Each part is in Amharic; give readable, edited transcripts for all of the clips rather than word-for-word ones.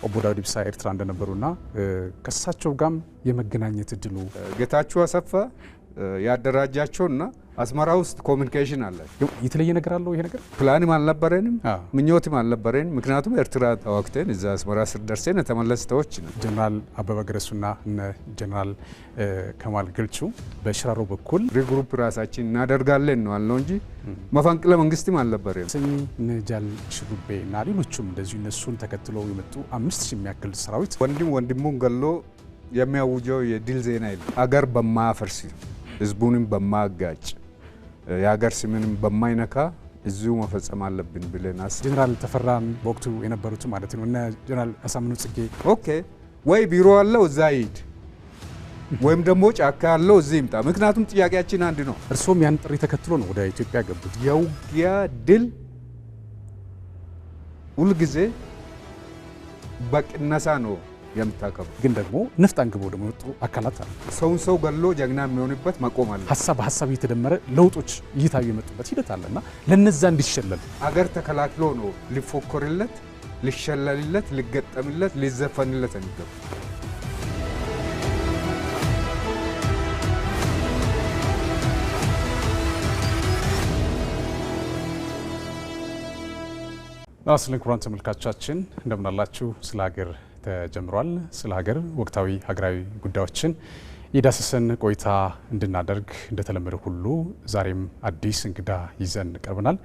ኦቦ ዳውድ ኢብሳ ኤርትራ እንደነበሩና ከሳቸው ጋርም የመገናኘት እድሉ ጌታቸው አሰፋ ያደራጃቸውና አስመራ ውስጥ ኮሙኒኬሽን አለ። የተለየ ነገር አለው። ይሄ ነገር ፕላንም አልነበረንም ምኞትም አልነበረንም። ምክንያቱም ኤርትራ ተዋክተን እዛ አስመራ ስር ደርሰን ተመለስተዎች ነው። ጀነራል አበበ ገረሱና እነ ጀነራል ከማል ገልቹ በሽራሮ በኩል ሪግሩፕ ራሳችን እናደርጋለን ነው አልነው እንጂ መፈንቅለ መንግስትም አልነበረም። ሰኝ ነጃል ሽጉቤ እና ሌሎችም እንደዚሁ እነሱን ተከትለው የመጡ 5000 የሚያክል ሰራዊት ወንድሙን ገሎ የሚያውጀው የድል ዜና ይል አገር በማፈርስ ህዝቡንም በማጋጭ የሀገር ስምንም በማይነካ እዚሁ መፈጸም አለብን ብለናስ ጀነራል ተፈራን በወቅቱ የነበሩት ማለት ነው እና ጀነራል አሳምነው ጽጌ ኦኬ ወይ ቢሮ አለው እዛ ይሄድ ወይም ደግሞ ጫካ ያለው እዚህ ይምጣ። ምክንያቱም ጥያቄያችን አንድ ነው። እርሶም ያን ጥሪ ተከትሎ ነው ወደ ኢትዮጵያ ገቡት። የውጊያ ድል ሁልጊዜ በቅነሳ ነው የምታከብ ግን ደግሞ ነፍጥ አንግበው ደግሞ የወጡ አካላት አሉ። ሰው ገሎ ጀግና የሚሆንበት መቆም አለ። ሀሳብ እየተደመረ ለውጦች እየታዩ የመጡበት ሂደት አለና ለነዛ እንዲሸለል አገር ተከላክሎ ነው ሊፎከርለት፣ ሊሸለልለት፣ ሊገጠምለት፣ ሊዘፈንለት የሚገባ አስለን ኩራን ተመልካቾቻችን እንደምን አላችሁ? ስለ ሀገር ተጀምሯል። ስለ ሀገር ወቅታዊ ሀገራዊ ጉዳዮችን የዳሰሰን ቆይታ እንድናደርግ እንደተለመደ ሁሉ ዛሬም አዲስ እንግዳ ይዘን ቀርበናል።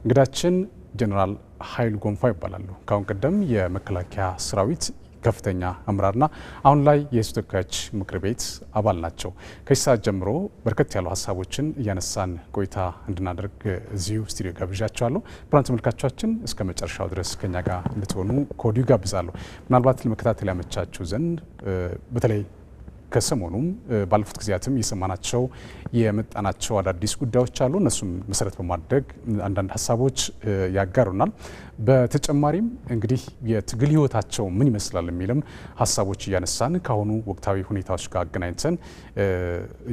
እንግዳችን ጀነራል ኃይሉ ጎንፋ ይባላሉ። ካሁን ቀደም የመከላከያ ሰራዊት ከፍተኛ አመራርና አሁን ላይ የሕዝብ ተወካዮች ምክር ቤት አባል ናቸው። ከዚህ ሰዓት ጀምሮ በርከት ያሉ ሀሳቦችን እያነሳን ቆይታ እንድናደርግ እዚሁ ስቱዲዮ ጋብዣቸዋለሁ። ብራን ተመልካቾቻችን እስከ መጨረሻው ድረስ ከኛ ጋር እንድትሆኑ ከወዲሁ ጋብዛለሁ። ምናልባት ለመከታተል ያመቻችሁ ዘንድ በተለይ ከሰሞኑም ባለፉት ጊዜያትም የሰማናቸው የመጣናቸው አዳዲስ ጉዳዮች አሉ። እነሱም መሰረት በማድረግ አንዳንድ ሀሳቦች ያጋሩናል። በተጨማሪም እንግዲህ የትግል ህይወታቸው ምን ይመስላል የሚልም ሀሳቦች እያነሳን ካሁኑ ወቅታዊ ሁኔታዎች ጋር አገናኝተን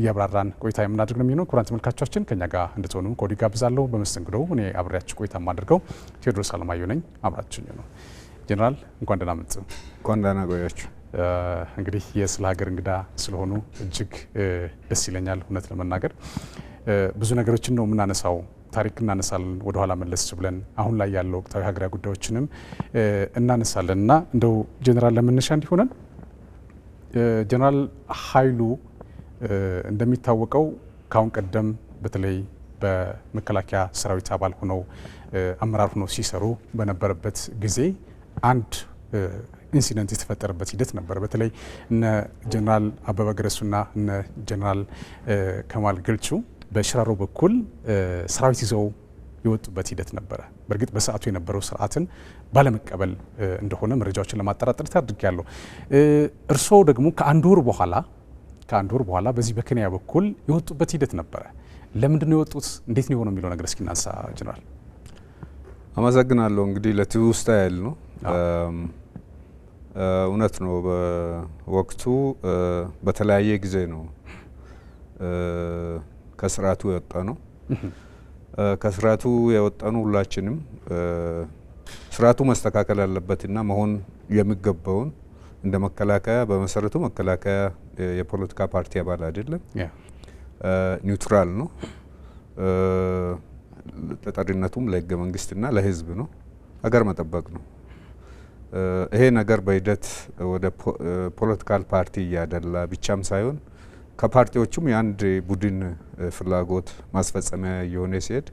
እያብራራን ቆይታ የምናደርግ ነው የሚሆነው። ክቡራን ተመልካቾቻችን ከኛ ጋር እንድትሆኑ ከወዲሁ ጋብዛለሁ። በመስተንግዶው እኔ አብሬያችሁ ቆይታ የማደርገው ቴዎድሮስ አለማየሁ ነኝ። አብራችሁኝ ነው። ጀነራል እንኳን ደህና መጡ። እንኳን ደህና ቆያችሁ። እንግዲህ የስለ ሀገር እንግዳ ስለሆኑ እጅግ ደስ ይለኛል። እውነት ለመናገር ብዙ ነገሮችን ነው የምናነሳው። ታሪክ እናነሳለን፣ ወደ ኋላ መለስ ብለን አሁን ላይ ያለው ወቅታዊ ሀገራዊ ጉዳዮችንም እናነሳለን እና እንደው ጀነራል ለመነሻ እንዲሆነን ጀነራል ኃይሉ እንደሚታወቀው ካሁን ቀደም በተለይ በመከላከያ ሰራዊት አባል ሆነው አመራር ሆነው ሲሰሩ በነበረበት ጊዜ አንድ ኢንሲደንት የተፈጠረበት ሂደት ነበር። በተለይ እነ ጀነራል አበበ ገረሱና እነ ጀነራል ከማል ገልቹ በሽራሮ በኩል ሰራዊት ይዘው የወጡበት ሂደት ነበረ። በእርግጥ በሰዓቱ የነበረው ስርዓትን ባለመቀበል እንደሆነ መረጃዎችን ለማጠራጠር ታድርጊያለሁ። እርስዎ ደግሞ ከአንድ ወር በኋላ በዚህ በኬንያ በኩል የወጡበት ሂደት ነበረ። ለምንድን ነው የወጡት? እንዴት ነው የሆነው የሚለው ነገር እስኪ እናንሳ ጀነራል። አመሰግናለሁ። እንግዲህ ለትውስታ ያህል ነው። እውነት ነው። በወቅቱ በተለያየ ጊዜ ነው ከስርዓቱ የወጣ ነው። ከስርዓቱ የወጣነው ሁላችንም ስርዓቱ መስተካከል ያለበትና መሆን የሚገባውን እንደ መከላከያ በመሰረቱ መከላከያ የፖለቲካ ፓርቲ አባል አይደለም፣ ኒውትራል ነው። ተጠሪነቱም ለህገ መንግስትና ለህዝብ ነው። ሀገር መጠበቅ ነው። ይሄ ነገር በሂደት ወደ ፖለቲካል ፓርቲ እያደላ ብቻም ሳይሆን ከፓርቲዎቹም የአንድ ቡድን ፍላጎት ማስፈጸሚያ የሆነ ሲሄድ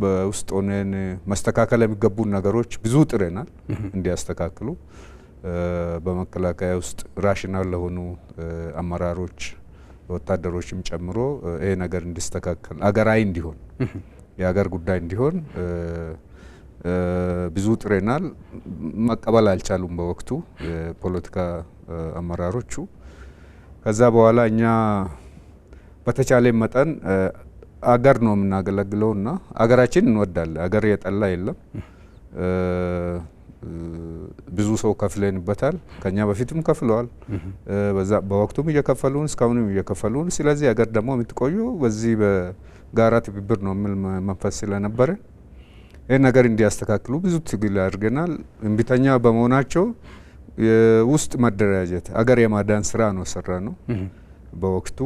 በውስጥ ሆነን መስተካከል የሚገቡ ነገሮች ብዙ ጥረናል እንዲያስተካክሉ። በመከላከያ ውስጥ ራሽናል ለሆኑ አመራሮች ወታደሮችም ጨምሮ ይሄ ነገር እንዲስተካከል አገራዊ እንዲሆን የሀገር ጉዳይ እንዲሆን ብዙ ጥረናል። መቀበል አልቻሉም በወቅቱ የፖለቲካ አመራሮቹ። ከዛ በኋላ እኛ በተቻለ መጠን አገር ነው የምናገለግለውና አገራችን እንወዳለን። አገር የጠላ የለም። ብዙ ሰው ከፍለንበታል። ከኛ በፊትም ከፍለዋል። በወቅቱም እየከፈሉን እስካሁንም እየከፈሉን። ስለዚህ አገር ደግሞ የምትቆየው በዚህ በጋራ ትብብር ነው የሚል መንፈስ ስለነበረ ይህ ነገር እንዲያስተካክሉ ብዙ ትግል አድርገናል። እምቢተኛ በመሆናቸው የውስጥ መደራጀት አገር የማዳን ስራ ነው ሰራ ነው። በወቅቱ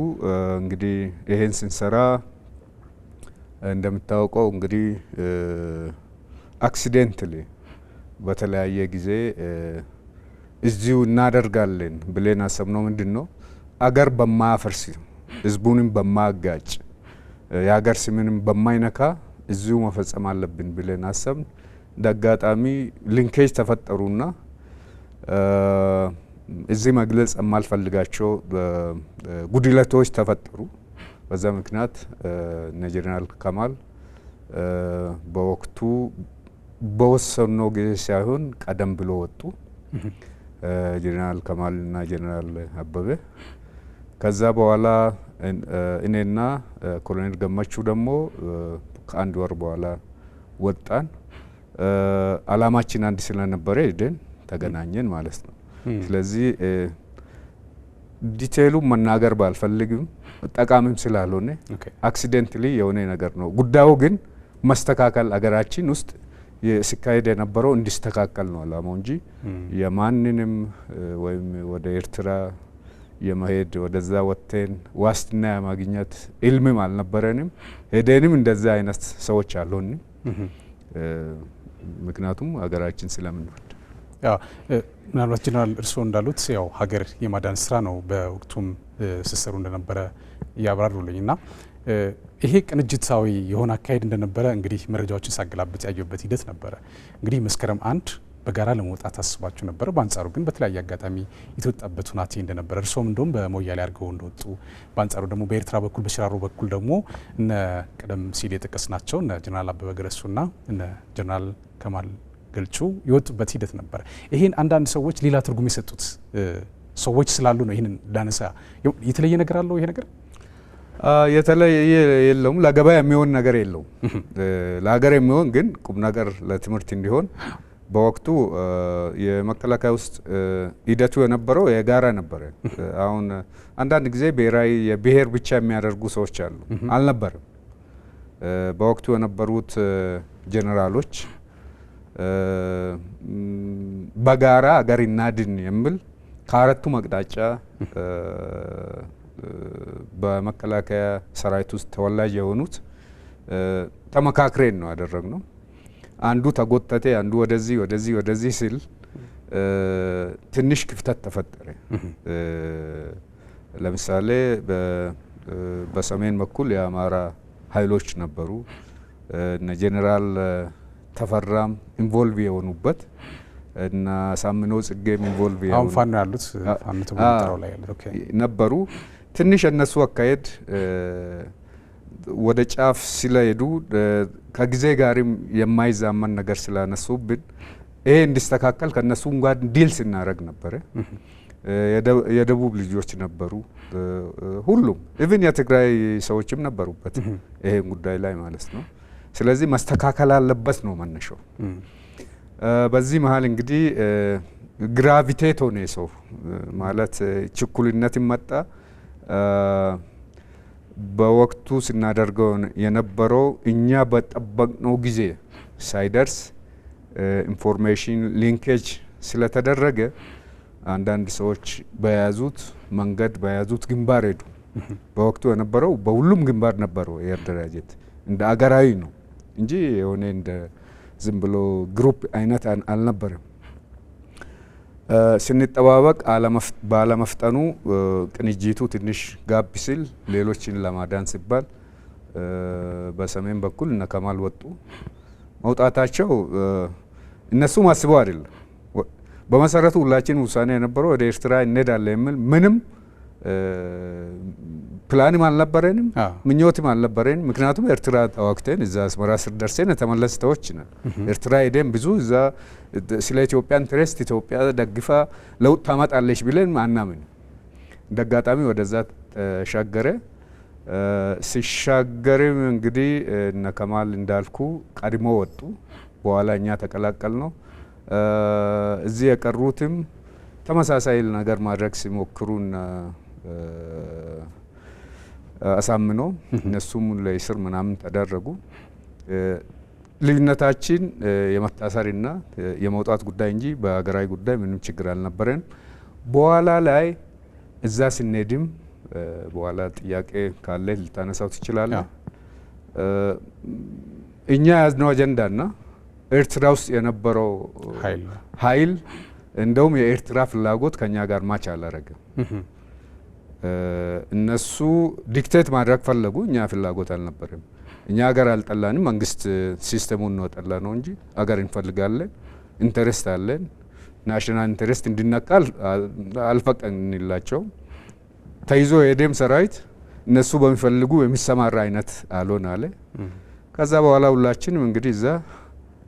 እንግዲህ ይሄን ስንሰራ እንደምታውቀው እንግዲህ አክሲደንትሊ በተለያየ ጊዜ እዚሁ እናደርጋለን ብለን አሰብነው። ምንድነው አገር በማያፈርስ ህዝቡንም በማጋጭ የሀገር ስምንም በማይነካ እዚሁ መፈጸም አለብን ብለን አሰብን። እንዳጋጣሚ ሊንኬጅ ተፈጠሩና እዚህ መግለጽ የማልፈልጋቸው ጉድለቶች ተፈጠሩ። በዛ ምክንያት እነ ጄኔራል ከማል በወቅቱ በወሰነው ጊዜ ሳይሆን ቀደም ብሎ ወጡ። ጄኔራል ከማል እና ጄኔራል አበበ። ከዛ በኋላ እኔና ኮሎኔል ገመቹ ደግሞ ከአንድ ወር በኋላ ወጣን። አላማችን አንድ ስለነበረ ሄደን ተገናኘን ማለት ነው። ስለዚህ ዲቴይሉ መናገር ባልፈልግም ጠቃሚም ስላልሆነ አክሲደንትሊ የሆነ ነገር ነው። ጉዳዩ ግን መስተካከል አገራችን ውስጥ ሲካሄድ የነበረው እንዲስተካከል ነው አላማው እንጂ የማንንም ወይም ወደ ኤርትራ የመሄድ ወደዛ ወጥተን ዋስትና የማግኘት ኢልምም አልነበረንም። ሄደንም እንደዛ አይነት ሰዎች አልሆንም። ምክንያቱም ሀገራችን ስለምንወድ ምናልባት ጄኔራል እርስዎ እንዳሉት ያው ሀገር የማዳን ስራ ነው በወቅቱም ሲሰሩ እንደነበረ ያብራሩልኝ እና ይሄ ቅንጅታዊ የሆነ አካሄድ እንደነበረ እንግዲህ መረጃዎችን ሳገላብጥ ያየሁበት ሂደት ነበረ። እንግዲህ መስከረም 1 በጋራ ለመውጣት አስባችሁ ነበረ። በአንጻሩ ግን በተለያየ አጋጣሚ የተወጣበት ሁናቴ እንደነበረ እርስዎም እንደውም በሞያሌ አድርገው እንደወጡ፣ በአንጻሩ ደግሞ በኤርትራ በኩል በሽራሮ በኩል ደግሞ እነ ቀደም ሲል የጠቀስናቸው እነ ጄኔራል አበበ ገረሱና እነ ጄኔራል ከማል ገልቹ የወጡበት ሂደት ነበረ። ይሄን አንዳንድ ሰዎች ሌላ ትርጉም የሰጡት ሰዎች ስላሉ ነው። ይሄንን ዳነሳ የተለየ ነገር አለው ይሄ ነገር? የተለየ የለውም። ለገበያ የሚሆን ነገር የለውም። ለሀገር የሚሆን ግን ቁም ነገር ለትምህርት እንዲሆን በወቅቱ የመከላከያ ውስጥ ሂደቱ የነበረው የጋራ ነበረ። አሁን አንዳንድ ጊዜ ብሔራዊ የብሔር ብቻ የሚያደርጉ ሰዎች አሉ። አልነበረም። በወቅቱ የነበሩት ጄኔራሎች በጋራ አገር እናድን የሚል ከአራቱም አቅጣጫ በመከላከያ ሰራዊት ውስጥ ተወላጅ የሆኑት ተመካክሬን ነው ያደረግነው። አንዱ ተጎተተ፣ አንዱ ወደዚህ ሲል ትንሽ ክፍተት ተፈጠረ። ለምሳሌ በሰሜን በኩል የአማራ ኃይሎች ነበሩ። እነ ጄኔራል ተፈራም ኢንቮልቭ የሆኑበት እና ሳምነው ጽጌም ኢንቮልቭ አሁን ፋኖ ያሉት ፋኖ ተመጣጣው ላይ ያሉት ኦኬ ነበሩ። ትንሽ እነሱ አካሄድ ወደ ጫፍ ሲለሄዱ ከጊዜ ጋርም የማይዛመን ነገር ስላነሱብን ይሄ እንዲስተካከል ከነሱም ጋር ዲል ስናደርግ ነበረ። የደቡብ ልጆች ነበሩ፣ ሁሉም ኢቭን የትግራይ ሰዎችም ነበሩበት ይሄን ጉዳይ ላይ ማለት ነው። ስለዚህ መስተካከል አለበት ነው መነሻው። በዚህ መሀል እንግዲህ ግራቪቴት ሆነ ሰው ማለት ችኩልነት መጣ። በወቅቱ ስናደርገው የነበረው እኛ በጠበቅነው ጊዜ ሳይደርስ ኢንፎርሜሽን ሊንኬጅ ስለተደረገ አንዳንድ ሰዎች በያዙት መንገድ በያዙት ግንባር ሄዱ። በወቅቱ የነበረው በሁሉም ግንባር ነበረው የአደራጀት እንደ አገራዊ ነው እንጂ የሆነ እንደ ዝም ብሎ ግሩፕ አይነት አልነበረም። ስንጠባበቅ ባለመፍጠኑ ቅንጅቱ ትንሽ ጋብ ሲል ሌሎችን ለማዳን ሲባል በሰሜን በኩል እነ ከማል ወጡ። መውጣታቸው እነሱም አስበው አይደለም። በመሰረቱ ሁላችን ውሳኔ የነበረው ወደ ኤርትራ እንሄዳለን የሚል ምንም ፕላንም አልነበረንም፣ ምኞትም አልነበረንም። ምክንያቱም ኤርትራ ተዋግተን እዛ አስመራ ስር ደርሰን የተመለስ ሰዎች ነን። ኤርትራ ሄደን ብዙ እዛ ስለ ኢትዮጵያ ኢንትረስት ኢትዮጵያ ደግፋ ለውጥ ታመጣለች ብለን አናምን። እንደ አጋጣሚ ወደዛ ተሻገረ። ሲሻገርም እንግዲህ እነ ከማል እንዳልኩ ቀድሞ ወጡ፣ በኋላ እኛ ተቀላቀል ነው። እዚህ የቀሩትም ተመሳሳይ ነገር ማድረግ ሲሞክሩና አሳምኖ እነሱም ለእስር ምናምን ተደረጉ። ልዩነታችን የመታሰርና የመውጣት ጉዳይ እንጂ በሀገራዊ ጉዳይ ምንም ችግር አልነበረን። በኋላ ላይ እዛ ስንሄድም በኋላ ጥያቄ ካለ ልታነሳው ትችላለህ። እኛ ያዝነው አጀንዳና ኤርትራ ውስጥ የነበረው ኃይል እንደውም የኤርትራ ፍላጎት ከኛ ጋር ማች አላረገም። እነሱ ዲክቴት ማድረግ ፈለጉ፣ እኛ ፍላጎት አልነበረም። እኛ ሀገር አልጠላንም፣ መንግስት ሲስተሙን ነው ጠላ ነው እንጂ ሀገር እንፈልጋለን፣ ኢንተረስት አለን፣ ናሽናል ኢንተረስት እንዲነካል አልፈቀድንላቸው። ተይዞ የደም ሰራዊት እነሱ በሚፈልጉ የሚሰማራ አይነት አልሆን አለ። ከዛ በኋላ ሁላችንም እንግዲህ እዛ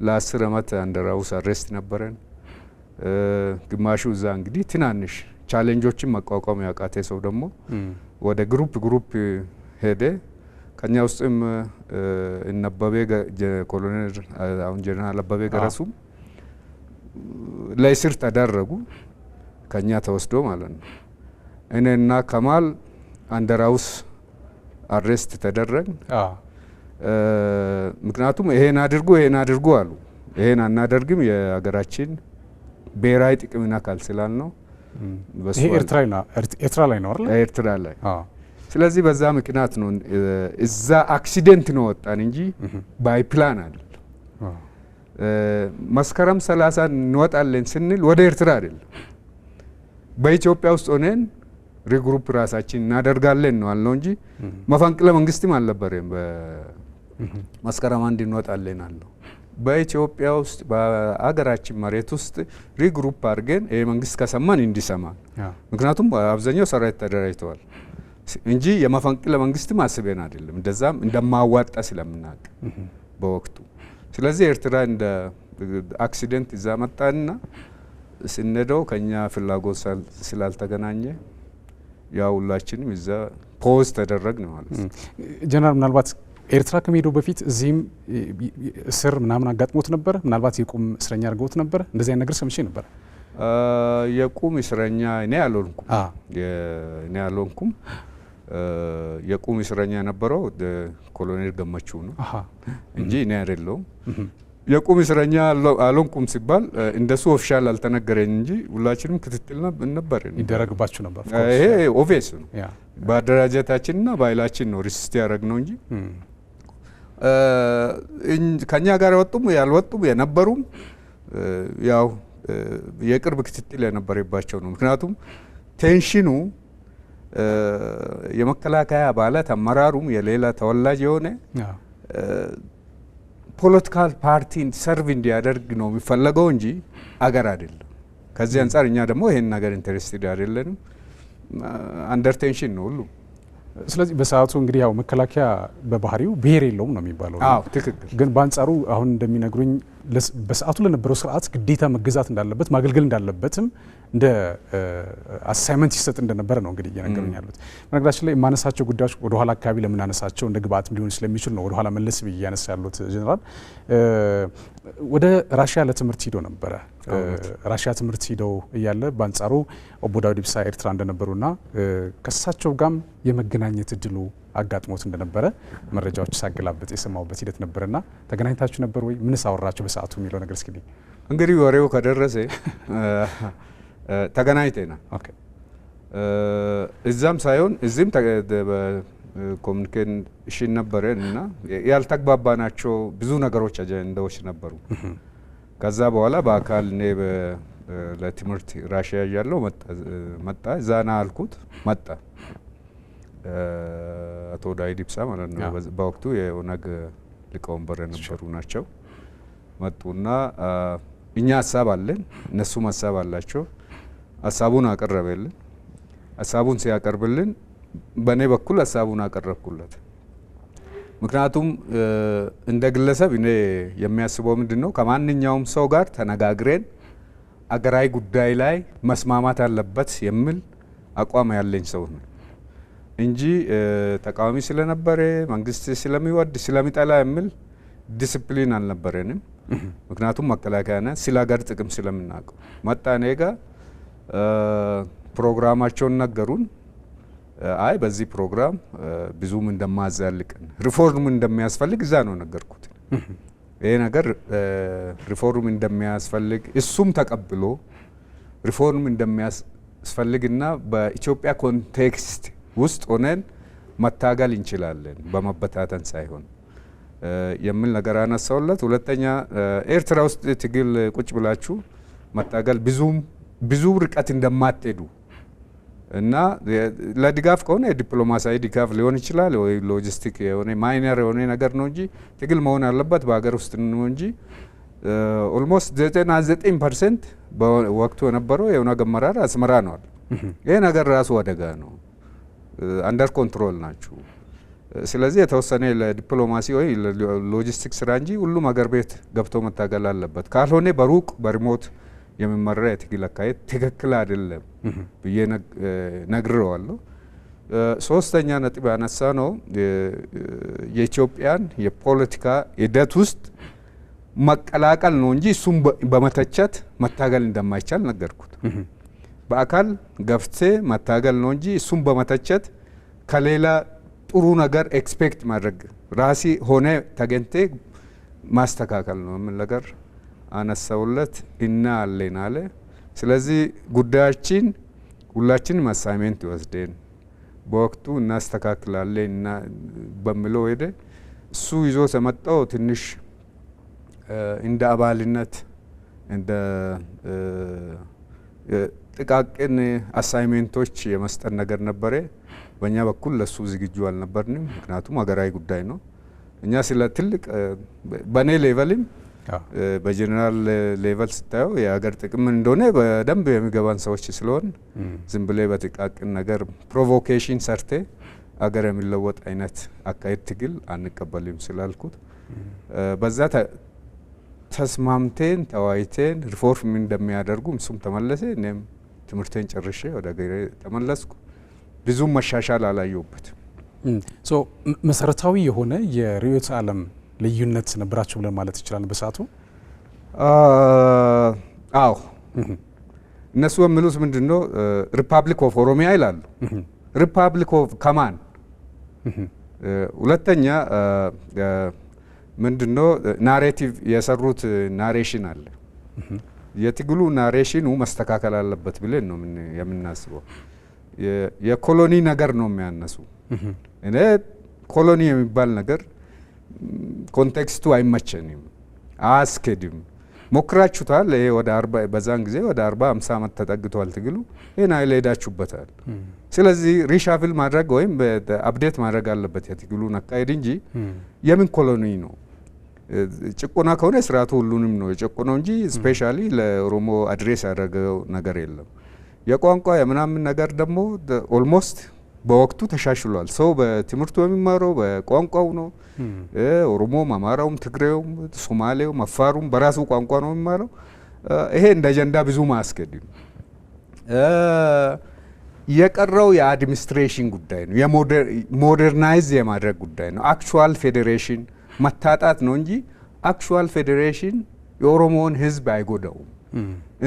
ለ10 ዓመት አንደር ሃውስ አሬስት ነበረን። ግማሹ እዛ እንግዲህ ትናንሽ ቻሌንጆችን መቋቋም ያቃተ ሰው ደግሞ ወደ ግሩፕ ሄደ። ከኛ ውስጥም እነበቤ ኮሎኔል አሁን ጀነራል አበበ ገረሱ ለእስር ተዳረጉ፣ ከኛ ተወስዶ ማለት ነው። እኔና ከማል አንደር ሃውስ አሬስት ተደረግ። ምክንያቱም ይሄን አድርጉ አሉ። ይሄን አናደርግም የሀገራችን ብሔራዊ ጥቅምና አካል ስላል ነው። ይሄ ኤርትራ ላይ ነው አይደል? ኤርትራ ላይ። ስለዚህ በዛ ምክንያት ነው እዛ አክሲደንት ነው ወጣን እንጂ ባይ ፕላን አይደለም። መስከረም 30 እንወጣለን ስንል ወደ ኤርትራ አይደለም፣ በኢትዮጵያ ውስጥ ሆነን ሪግሩፕ ራሳችን እናደርጋለን ነው አልነው እንጂ መፈንቅለ መንግስትም አልነበረም። በመስከረም 1 እንወጣለን አልነው። በኢትዮጵያ ውስጥ በአገራችን መሬት ውስጥ ሪግሩፕ አድርገን ይሄ መንግስት ከሰማን እንዲሰማ፣ ምክንያቱም አብዛኛው ሰራዊት ተደራጅተዋል እንጂ የመፈንቅለ መንግስትም አስበን አይደለም፣ እንደዛም እንደማዋጣ ስለምናውቅ በወቅቱ። ስለዚህ ኤርትራ እንደ አክሲደንት እዛ መጣና ስንሄደው ከኛ ፍላጎት ስላልተገናኘ ያው ሁላችንም እዛ ፖዝ ተደረግን ማለት ነው። ጀነራል ምናልባት ኤርትራ ከመሄደው በፊት እዚህም እስር ምናምን አጋጥሞት ነበር? ምናልባት የቁም እስረኛ አድርገውት ነበር? እንደዚህ አይነት ነገር ሰምቼ ነበር። የቁም እስረኛ እኔ አልሆንኩም። የቁም እስረኛ የነበረው ኮሎኔል ገመቹ ነው እንጂ እኔ አይደለሁም። የቁም እስረኛ አልሆንኩም ሲባል እንደሱ ኦፊሻል አልተነገረኝ እንጂ ሁላችንም ክትትል ነበር፣ ይደረግባችሁ ነበር። ይሄ ኦቬስ ነው፣ በአደራጀታችንና በኃይላችን ነው ሪሲስት ያደረግነው እንጂ ከኛ ጋር የወጡም ያልወጡም የነበሩም ያው የቅርብ ክትትል የነበረባቸው ነው። ምክንያቱም ቴንሽኑ የመከላከያ አባላት አመራሩም የሌላ ተወላጅ የሆነ ፖለቲካል ፓርቲ ሰርቭ እንዲያደርግ ነው የሚፈለገው እንጂ አገር አይደለም። ከዚህ አንጻር እኛ ደግሞ ይሄን ነገር ኢንተረስትድ አይደለንም። አንደር ቴንሽን ነው ሁሉ። ስለዚህ በሰዓቱ እንግዲህ ያው መከላከያ በባህሪው ብሔር የለውም ነው የሚባለው። አዎ ትክክል። ግን በአንጻሩ አሁን እንደሚነግሩኝ በሰዓቱ ለነበረው ስርዓት ግዴታ መገዛት እንዳለበት ማገልገል እንዳለበትም እንደ አሳይመንት ይሰጥ እንደነበረ ነው እንግዲህ እየነገሩኝ ያሉት። በነገራችን ላይ የማነሳቸው ጉዳዮች ወደ ኋላ አካባቢ ለምናነሳቸው እንደ ግብአትም ሊሆን ስለሚችል ነው ወደ ኋላ መለስ ብዬ እያነሳ ያሉት። ጀነራል ወደ ራሽያ ለትምህርት ሂዶ ነበረ። ራሽያ ትምህርት ሂደው እያለ በአንጻሩ ኦቦ ዳውድ ኢብሳ ኤርትራ እንደነበሩና ከእሳቸው ጋርም የመገናኘት እድሉ አጋጥሞት እንደነበረ መረጃዎች ሳገላበጥ የሰማሁበት ሂደት ነበርና ተገናኝታችሁ ነበር ወይ? ምንስ አወራችሁ በሰዓቱ የሚለው ነገር እስኪ እንግዲህ ወሬው ከደረሰ ተገናኝተናል። እዛም ሳይሆን እዚህም ኮሚኒኬሽን ነበረን እና ያልተግባባናቸው ብዙ ነገሮች አጀንዳዎች ነበሩ። ከዛ በኋላ በአካል እኔ ለትምህርት ራሽያ እያለሁ መጣ ዛና አልኩት መጣ። አቶ ዳውድ ኢብሳ ማለት ነው በወቅቱ የኦነግ ሊቀመንበር የነበሩ ናቸው። መጡና እኛ ሀሳብ አለን እነሱም ሀሳብ አላቸው። ሀሳቡን አቀረበልን። ሀሳቡን ሲያቀርብልን በእኔ በኩል ሀሳቡን አቀረብኩለት። ምክንያቱም እንደ ግለሰብ እኔ የሚያስበው ምንድን ነው ከማንኛውም ሰው ጋር ተነጋግረን አገራዊ ጉዳይ ላይ መስማማት አለበት የሚል አቋም ያለኝ ሰው ነው እንጂ ተቃዋሚ ስለነበረ መንግስት ስለሚወድ ስለሚጠላ የሚል ዲስፕሊን አልነበረንም። ምክንያቱም መከላከያና ስለ ሀገር ጥቅም ስለምናውቀው መጣ እኔ ጋ ፕሮግራማቸውን ነገሩን። አይ በዚህ ፕሮግራም ብዙም እንደማዛልቅን ሪፎርም እንደሚያስፈልግ እዛ ነው ነገርኩት። ይሄ ነገር ሪፎርም እንደሚያስፈልግ እሱም ተቀብሎ ሪፎርም እንደሚያስፈልግና በኢትዮጵያ ኮንቴክስት ውስጥ ሆነን መታገል እንችላለን በመበታተን ሳይሆን የሚል ነገር አነሳውለት። ሁለተኛ ኤርትራ ውስጥ ትግል ቁጭ ብላችሁ መታገል ብዙ ርቀት እንደማትሄዱ እና ለድጋፍ ከሆነ የዲፕሎማሲያዊ ድጋፍ ሊሆን ይችላል ወይ ሎጂስቲክ የሆነ ማይነር የሆነ ነገር ነው እንጂ ትግል መሆን ያለበት በሀገር ውስጥ ነው እንጂ ኦልሞስት 99% በወቅቱ የነበረው የኦነግ አመራር አስመራ ነው። ይሄ ነገር ራሱ አደጋ ነው። አንደር ኮንትሮል ናችሁ። ስለዚህ የተወሰነ ለዲፕሎማሲ ወይ ለሎጂስቲክ ስራ እንጂ ሁሉም ሀገር ቤት ገብቶ መታገል አለበት። ካልሆነ በሩቅ በሪሞት የሚመራ የትግል አካሄድ ትክክል አይደለም ብዬ ነግሬዋለሁ። ሶስተኛ ነጥብ ያነሳ ነው የኢትዮጵያን የፖለቲካ ሂደት ውስጥ መቀላቀል ነው እንጂ እሱም በመተቸት መታገል እንደማይቻል ነገርኩት። በአካል ገፍቴ መታገል ነው እንጂ እሱም በመተቸት ከሌላ ጥሩ ነገር ኤክስፔክት ማድረግ ራሲ ሆነ ተገንቴ ማስተካከል ነው ምን ነገር አነሳውለት እና አለና አለ። ስለዚህ ጉዳያችን ሁላችንም አሳይመንት ወስደን በወቅቱ እናስተካክላለን እና በሚለው ሄደ። እሱ ይዞ ተመጣው ትንሽ እንደ አባልነት እንደ ጥቃቅን አሳይመንቶች የመስጠት ነገር ነበረ። በእኛ በኩል ለሱ ዝግጁ አልነበርንም። ምክንያቱም ሀገራዊ ጉዳይ ነው። እኛ ስለ ትልቅ በኔ ሌቨልም በጀነራል ሌቨል ስታየው የሀገር ጥቅም እንደሆነ በደንብ የሚገባን ሰዎች ስለሆን ዝም ብለ በጥቃቅን ነገር ፕሮቮኬሽን ሰርቴ አገር የሚለወጥ አይነት አካሄድ ትግል አንቀበልም ስላልኩት በዛ ተስማምቴን ተዋይቴን ሪፎርም እንደሚያደርጉ እሱም ተመለሰ። እኔም ትምህርቴን ጨርሼ ወደ ሀገሬ ተመለስኩ። ብዙም መሻሻል አላየሁበት። መሰረታዊ የሆነ የርዕዮተ ዓለም ልዩነት ነበራችሁ ብለን ማለት ይችላል በሰዓቱ? አዎ እነሱ የሚሉት ምንድነው ሪፐብሊክ ኦፍ ኦሮሚያ ይላሉ። ሪፐብሊክ ኦፍ ከማን? ሁለተኛ ምንድነው ናሬቲቭ የሰሩት ናሬሽን አለ። የትግሉ ናሬሽኑ መስተካከል አለበት ብለን ነው የምናስበው። የኮሎኒ ነገር ነው የሚያነሱ። እኔ ኮሎኒ የሚባል ነገር ኮንቴክስቱ አይመቸኝም፣ አያስኬድም። ሞክራችሁታል። ይሄ ወደ 40 በዛን ጊዜ ወደ 40-50 ዓመት ተጠግቷል ትግሉ። ይሄን አይል ሄዳችሁበታል። ስለዚህ ሪሻፍል ማድረግ ወይም አፕዴት ማድረግ አለበት የትግሉን አካሄድ እንጂ የምን ኮሎኒ ነው? ጭቆና ከሆነ ስርዓቱ ሁሉንም ነው የጨቆነው እንጂ ስፔሻሊ ለኦሮሞ አድሬስ ያደረገው ነገር የለም። የቋንቋ የምናምን ነገር ደግሞ ኦልሞስት በወቅቱ ተሻሽሏል። ሰው በትምህርቱ የሚማረው በቋንቋው ነው። ኦሮሞም፣ አማራውም፣ ትግሬውም፣ ሶማሌውም፣ አፋሩም በራሱ ቋንቋ ነው የሚማረው። ይሄ እንደ አጀንዳ ብዙ ማያስገድም። የቀረው የአድሚኒስትሬሽን ጉዳይ ነው፣ የሞደርናይዝ የማድረግ ጉዳይ ነው። አክቹዋል ፌዴሬሽን መታጣት ነው እንጂ አክቹዋል ፌዴሬሽን የኦሮሞውን ሕዝብ አይጎዳውም።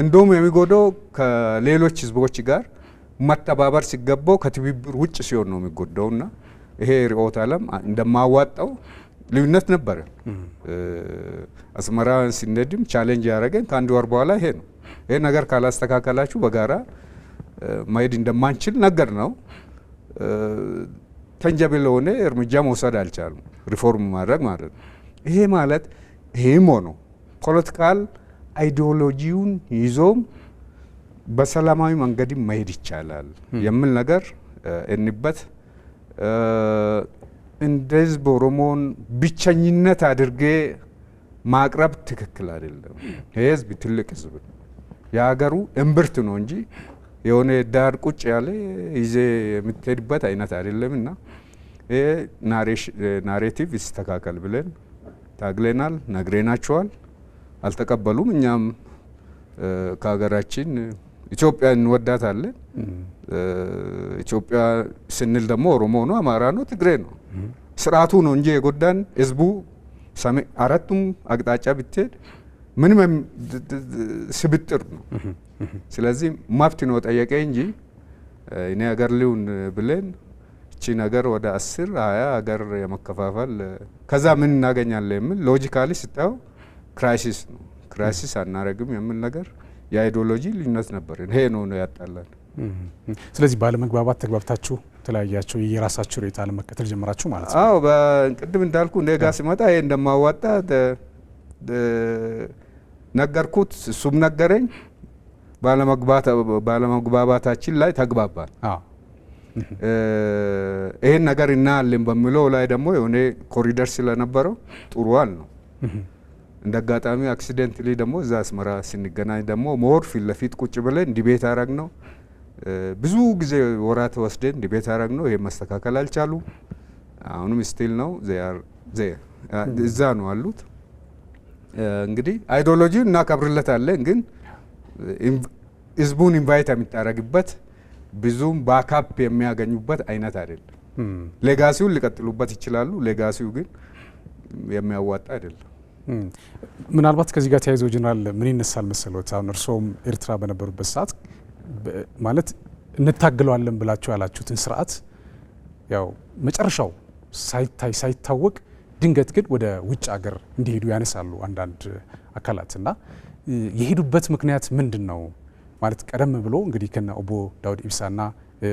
እንደውም የሚጎዳው ከሌሎች ሕዝቦች ጋር መተባበር ሲገባው ከትብብር ውጭ ሲሆን ነው የሚጎዳውና ይሄ ርዕዮተ ዓለም እንደማዋጣው ልዩነት ነበረ። አስመራ ሲነድም ቻሌንጅ ያደረገን ከአንድ ወር በኋላ ይሄ ነው። ይሄ ነገር ካላስተካከላችሁ በጋራ መሄድ እንደማንችል ነገር ነው። ተንጀብል ሆነ እርምጃ መውሰድ አልቻሉም፣ ሪፎርም ማድረግ ማለት ነው። ይሄ ማለት ይሄም ሆኖ ፖለቲካል አይዲዮሎጂውን ይዞም በሰላማዊ መንገድ መሄድ ይቻላል የሚል ነገር እንበት እንደ ህዝብ ኦሮሞን ብቸኝነት አድርጌ ማቅረብ ትክክል አይደለም። ይሄ ህዝብ ትልቅ ህዝብ ነው፣ የሀገሩ እምብርት ነው እንጂ የሆነ ዳር ቁጭ ያለ ይዜ የምትሄድበት አይነት አይደለምና ይሄ ናሬቲቭ ይስተካከል ብለን ታግለናል፣ ነግሬናቸዋል። አልተቀበሉም። እኛም ከሀገራችን ኢትዮጵያ እንወዳታለን። ኢትዮጵያ ስንል ደግሞ ኦሮሞ ነው፣ አማራ ነው፣ ትግሬ ነው። ስርዓቱ ነው እንጂ የጎዳን ህዝቡ አራቱም አቅጣጫ ብትሄድ ምንም ስብጥር ነው። ስለዚህ መብት ነው ጠየቀ እንጂ እኔ ሀገር ሊውን ብለን እቺ ነገር ወደ 10-20 ሀገር የመከፋፈል ከዛ ምን እናገኛለን የሚል ሎጂካሊ ስታየው ክራይሲስ ነው። ክራይሲስ አናረግም የሚል ነገር የአይዲዮሎጂ ልዩነት ነበር። ይሄ ነው ያጣላል። ስለዚህ ባለመግባባት ተግባብታችሁ ተለያያችሁ፣ የራሳችሁ ሬት አለመከተል ጀመራችሁ ማለት ነው? አዎ በቅድም እንዳልኩ እኔ ጋር ሲመጣ ይሄ እንደማዋጣ ነገርኩት፣ እሱም ነገረኝ። ባለመግባባታችን ላይ ተግባባል። ይሄን ነገር እናያለን በሚለው ላይ ደግሞ የሆነ ኮሪደር ስለነበረው ጥሩዋል ነው። እንደ አጋጣሚ አክሲደንትሊ ደግሞ እዛ አስመራ ስንገናኝ ደግሞ ሞር ፊት ለፊት ቁጭ ብለን ዲቤት አረግ ነው። ብዙ ጊዜ ወራት ወስደን ዲቤት አረግ ነው። ይሄ መስተካከል አልቻሉም። አሁንም ስቲል ነው እዛ ነው አሉት። እንግዲህ አይዲዮሎጂውን እናከብርለታለን፣ ግን ህዝቡን ኢንቫይት የሚታረግበት ብዙም ባካፕ የሚያገኙበት አይነት አይደለም። ሌጋሲውን ሊቀጥሉበት ይችላሉ። ሌጋሲው ግን የሚያዋጣ አይደለም። ምናልባት ከዚህ ጋር ተያይዘው ጀነራል ምን ይነሳል መሰሎት? አሁን እርስዎም ኤርትራ በነበሩበት ሰዓት ማለት እንታገለዋለን ብላችሁ ያላችሁትን ስርዓት ያው መጨረሻው ሳይታወቅ ድንገት ግን ወደ ውጭ ሀገር እንዲሄዱ ያነሳሉ አንዳንድ አካላትና የሄዱበት ምክንያት ምንድን ነው? ማለት ቀደም ብሎ እንግዲህ ከነ ኦቦ ዳውድ ኢብሳና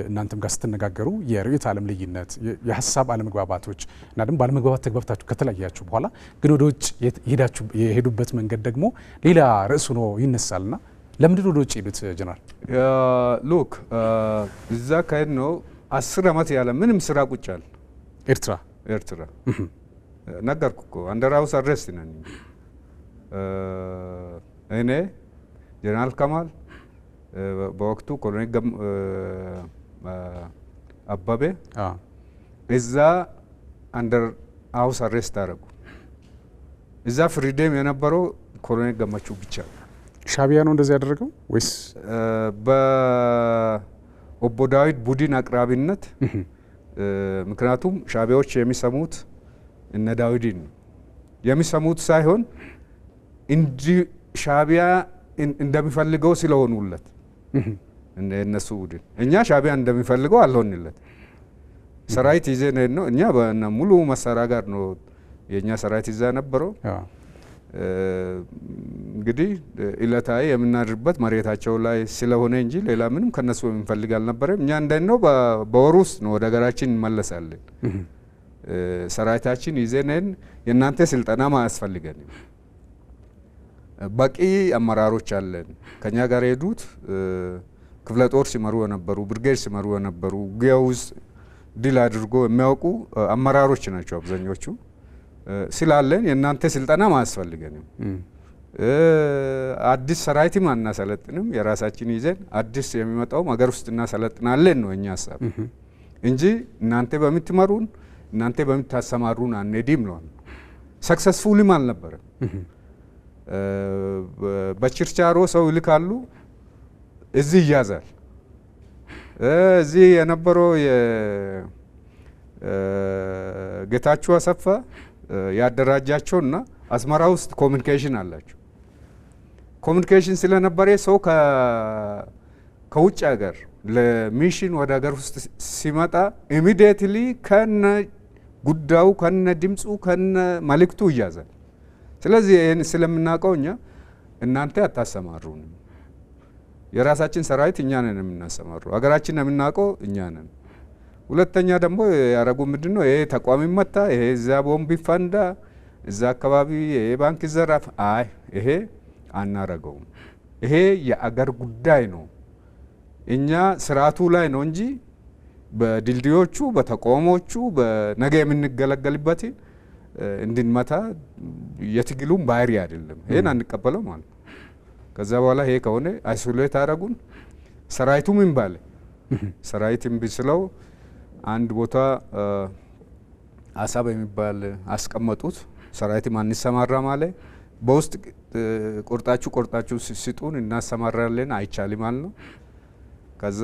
እናንተም ጋር ስትነጋገሩ የርዕዮተ ዓለም ልዩነት፣ የሀሳብ አለመግባባቶች እና ደግሞ ባለመግባባት ተግባብታችሁ ከተለያያችሁ በኋላ ግን ወደ ውጭ የሄዱበት መንገድ ደግሞ ሌላ ርዕስ ሆኖ ይነሳልና ለምንድን ወደ ውጭ ሄዱት ጀነራል? ሉክ እዛ ካሄድ ነው 10 ዓመት ያለ ምንም ስራ ቁጭ አለ ኤርትራ ነገርኩ እኮ አንደር ሃውስ አሬስት ነን። እኔ ጀነራል ከማል በወቅቱ ኮሎኔል አበበ እዛ አንደር ሃውስ አሬስት አደረጉ። እዛ ፍሪደም የነበረው ኮሎኔል ገመቹ ብቻ። ሻቢያ ነው እንደዚህ ያደረገው ወይስ በኦቦ ዳዊት ቡድን አቅራቢነት? ምክንያቱም ሻቢያዎች የሚሰሙት እነ ዳዊድን የሚሰሙት ሳይሆን እንጂ ሻቢያ እንደሚፈልገው ስለሆኑለት እነሱ ቡድን እኛ ሻቢያ እንደሚፈልገው አልሆንለት። ሰራዊት ይዘን ነው እኛ ሙሉ መሳሪያ ጋር ነው የኛ ሰራዊት ይዛ ነበረው። እንግዲህ ኢለታይ የምናድርበት መሬታቸው ላይ ስለሆነ እንጂ ሌላ ምንም ከነሱ የምንፈልግ አልነበረም። እኛ እንደነው በወር ውስጥ ነው ወደ ሀገራችን እንመለሳለን። ሰራዊታችን ይዘን የእናንተ ስልጠና ማያስፈልገን በቂ አመራሮች አለን። ከኛ ጋር የሄዱት ክፍለ ጦር ሲመሩ የነበሩ፣ ብርጌድ ሲመሩ የነበሩ፣ ውጊያውስ ድል አድርጎ የሚያውቁ አመራሮች ናቸው አብዛኞቹ። ስላለን የእናንተ ስልጠና ማያስፈልገንም። አዲስ ሰራዊትም አናሰለጥንም። የራሳችን ይዘን አዲስ የሚመጣው ሀገር ውስጥ እናሰለጥናለን ነው እኛ ሀሳብ እንጂ እናንተ በምትመሩን እናንተ በምታሰማሩን አንሄድም ነው። ሰክሰስፉልም አልነበረም። በችርቻሮ ሰው ይልካሉ፣ እዚህ ይያዛል። እዚህ የነበረው ጌታቸው አሰፋ ያደራጃቸውና አስመራ ውስጥ ኮሚኒኬሽን አላቸው። ኮሚኒኬሽን ስለነበረ ሰው ከውጭ ሀገር ለሚሽን ወደ ሀገር ውስጥ ሲመጣ ኢሚዲየትሊ ከነ ጉዳዩ ከነ ድምፁ ከነ መልእክቱ ይያዛል። ስለዚህ ይህን ስለምናውቀው እኛ እናንተ አታሰማሩንም፣ የራሳችን ሰራዊት እኛ ነን የምናሰማሩ፣ ሀገራችን የምናውቀው እኛ ነን። ሁለተኛ ደግሞ ያረጉ ምንድነው ይሄ ተቋም ይመታ፣ ይሄ እዛ ቦምብ ይፈንዳ፣ እዛ አካባቢ ይሄ ባንክ ይዘራፍ፣ አይ ይሄ አናረገውም፣ ይሄ የአገር ጉዳይ ነው፣ እኛ ስርዓቱ ላይ ነው እንጂ በድልድዮቹ በተቋሞቹ በነገ የምንገለገልበት እንድንመታ የትግሉም ባህሪ አይደለም፣ ይሄን አንቀበለው ማለት ነው። ከዛ በኋላ ይሄ ከሆነ አይሶሌት አደረጉን። ሰራዊቱም ይምባል ሰራዊትም ቢስለው አንድ ቦታ አሳብ የሚባል አስቀመጡት። ሰራዊትም አንሰማራ ማለት በውስጥ ቆርጣችሁ ሲጡን እናሰማራለን አይቻልም ማለት ነው። ከዛ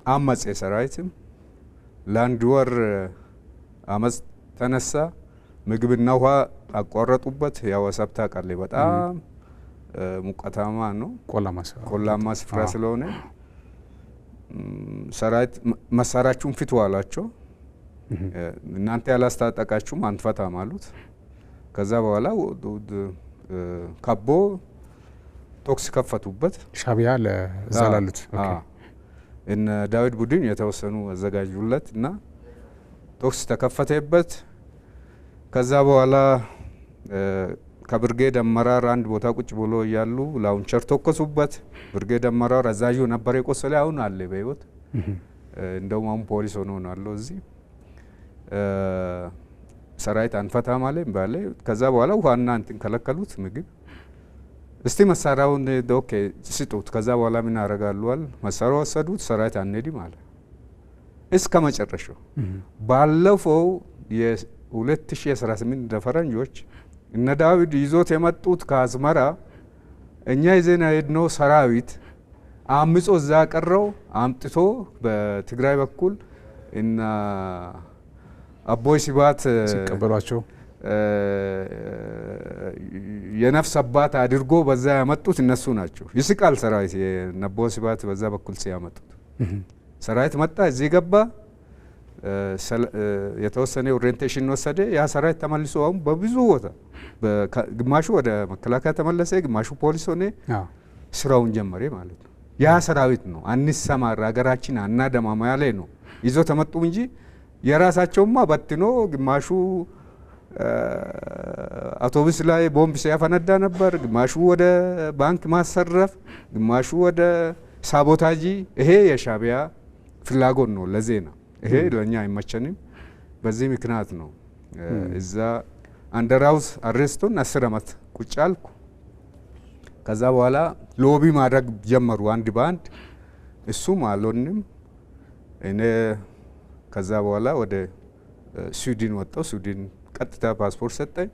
አመጽ ሰራዊትም ለአንድ ወር አመጽ ተነሳ። ምግብና ውሃ አቋረጡበት። ያው አሰብታ ቃል በጣም ሙቀታማ ነው፣ ቆላማ ስፍራ ስለሆነ ሰራዊት መሳሪያችሁን ፊቱ አሏቸው። እናንተ ያላስታጠቃችሁም አንፈታም አሉት። ከዛ በኋላ ከቦ ቶክስ ከፈቱበት ሻቢያ ለዛላሉት እነ ዳዊት ቡድን የተወሰኑ አዘጋጁለት እና ቶክስ ተከፈተበት። ከዛ በኋላ ከብርጌድ አመራር አንድ ቦታ ቁጭ ብሎ እያሉ ላውንቸር ተኮሱበት። ብርጌድ አመራር አዛዡ ነበር የቆሰለ፣ አሁን አለ በህይወት እንደውም አሁን ፖሊስ ሆኖ ነው አለው እዚህ ሰራዊት አንፈታ ማለት ባለ። ከዛ በኋላ ውሃና እንትን ከለከሉት ምግብ። እስቲ መሳሪያውን ኦኬ ስጡት፣ ከዛ በኋላ ምን ያደርጋሉዋል? መሳሪያው ወሰዱት፣ ሰራዊት አንሄድም አለ እስከ መጨረሻው። ባለፈው የ2018 ለፈረንጆች እነ ዳዊት ይዞት የመጡት ከአስመራ እኛ ይዘን የሄድነው ሰራዊት አምጾ እዛ ቀረው አምጥቶ በትግራይ በኩል እና አቦይ ሲባት ሲቀበሏቸው የነፍስ አባት አድርጎ በዛ ያመጡት እነሱ ናቸው። ይስቃል ሰራዊት የአቦይ ሲባት በዛ በኩል ሲያመጡት ሰራዊት መጣ፣ እዚህ ገባ፣ የተወሰነ ኦሪየንቴሽን ወሰደ። ያ ሰራዊት ተመልሶ አሁን በብዙ ቦታ ግማሹ ወደ መከላከያ ተመለሰ፣ ግማሹ ፖሊስ ሆነ፣ ስራውን ጀመረ ማለት ነው። ያ ሰራዊት ነው አንሰማራ ሀገራችን አናደማማ ያለ ነው ይዞ ተመጡ እንጂ የራሳቸውማ በትኖ ግማሹ አውቶቡስ ላይ ቦምብ ሲያፈነዳ ነበር፣ ግማሹ ወደ ባንክ ማሰረፍ፣ ግማሹ ወደ ሳቦታጂ። ይሄ የሻቢያ ፍላጎት ነው ለዜና። ይሄ ለኛ አይመቸንም። በዚህ ምክንያት ነው እዛ አንደራውስ አሬስቶን 10 አመት ቁጭ አልኩ። ከዛ በኋላ ሎቢ ማድረግ ጀመሩ አንድ ባንድ፣ እሱም አልሆንም። እኔ ከዛ በኋላ ወደ ስዊድን ወጣው። ስዊድን ቀጥታ ፓስፖርት ሰጠኝ።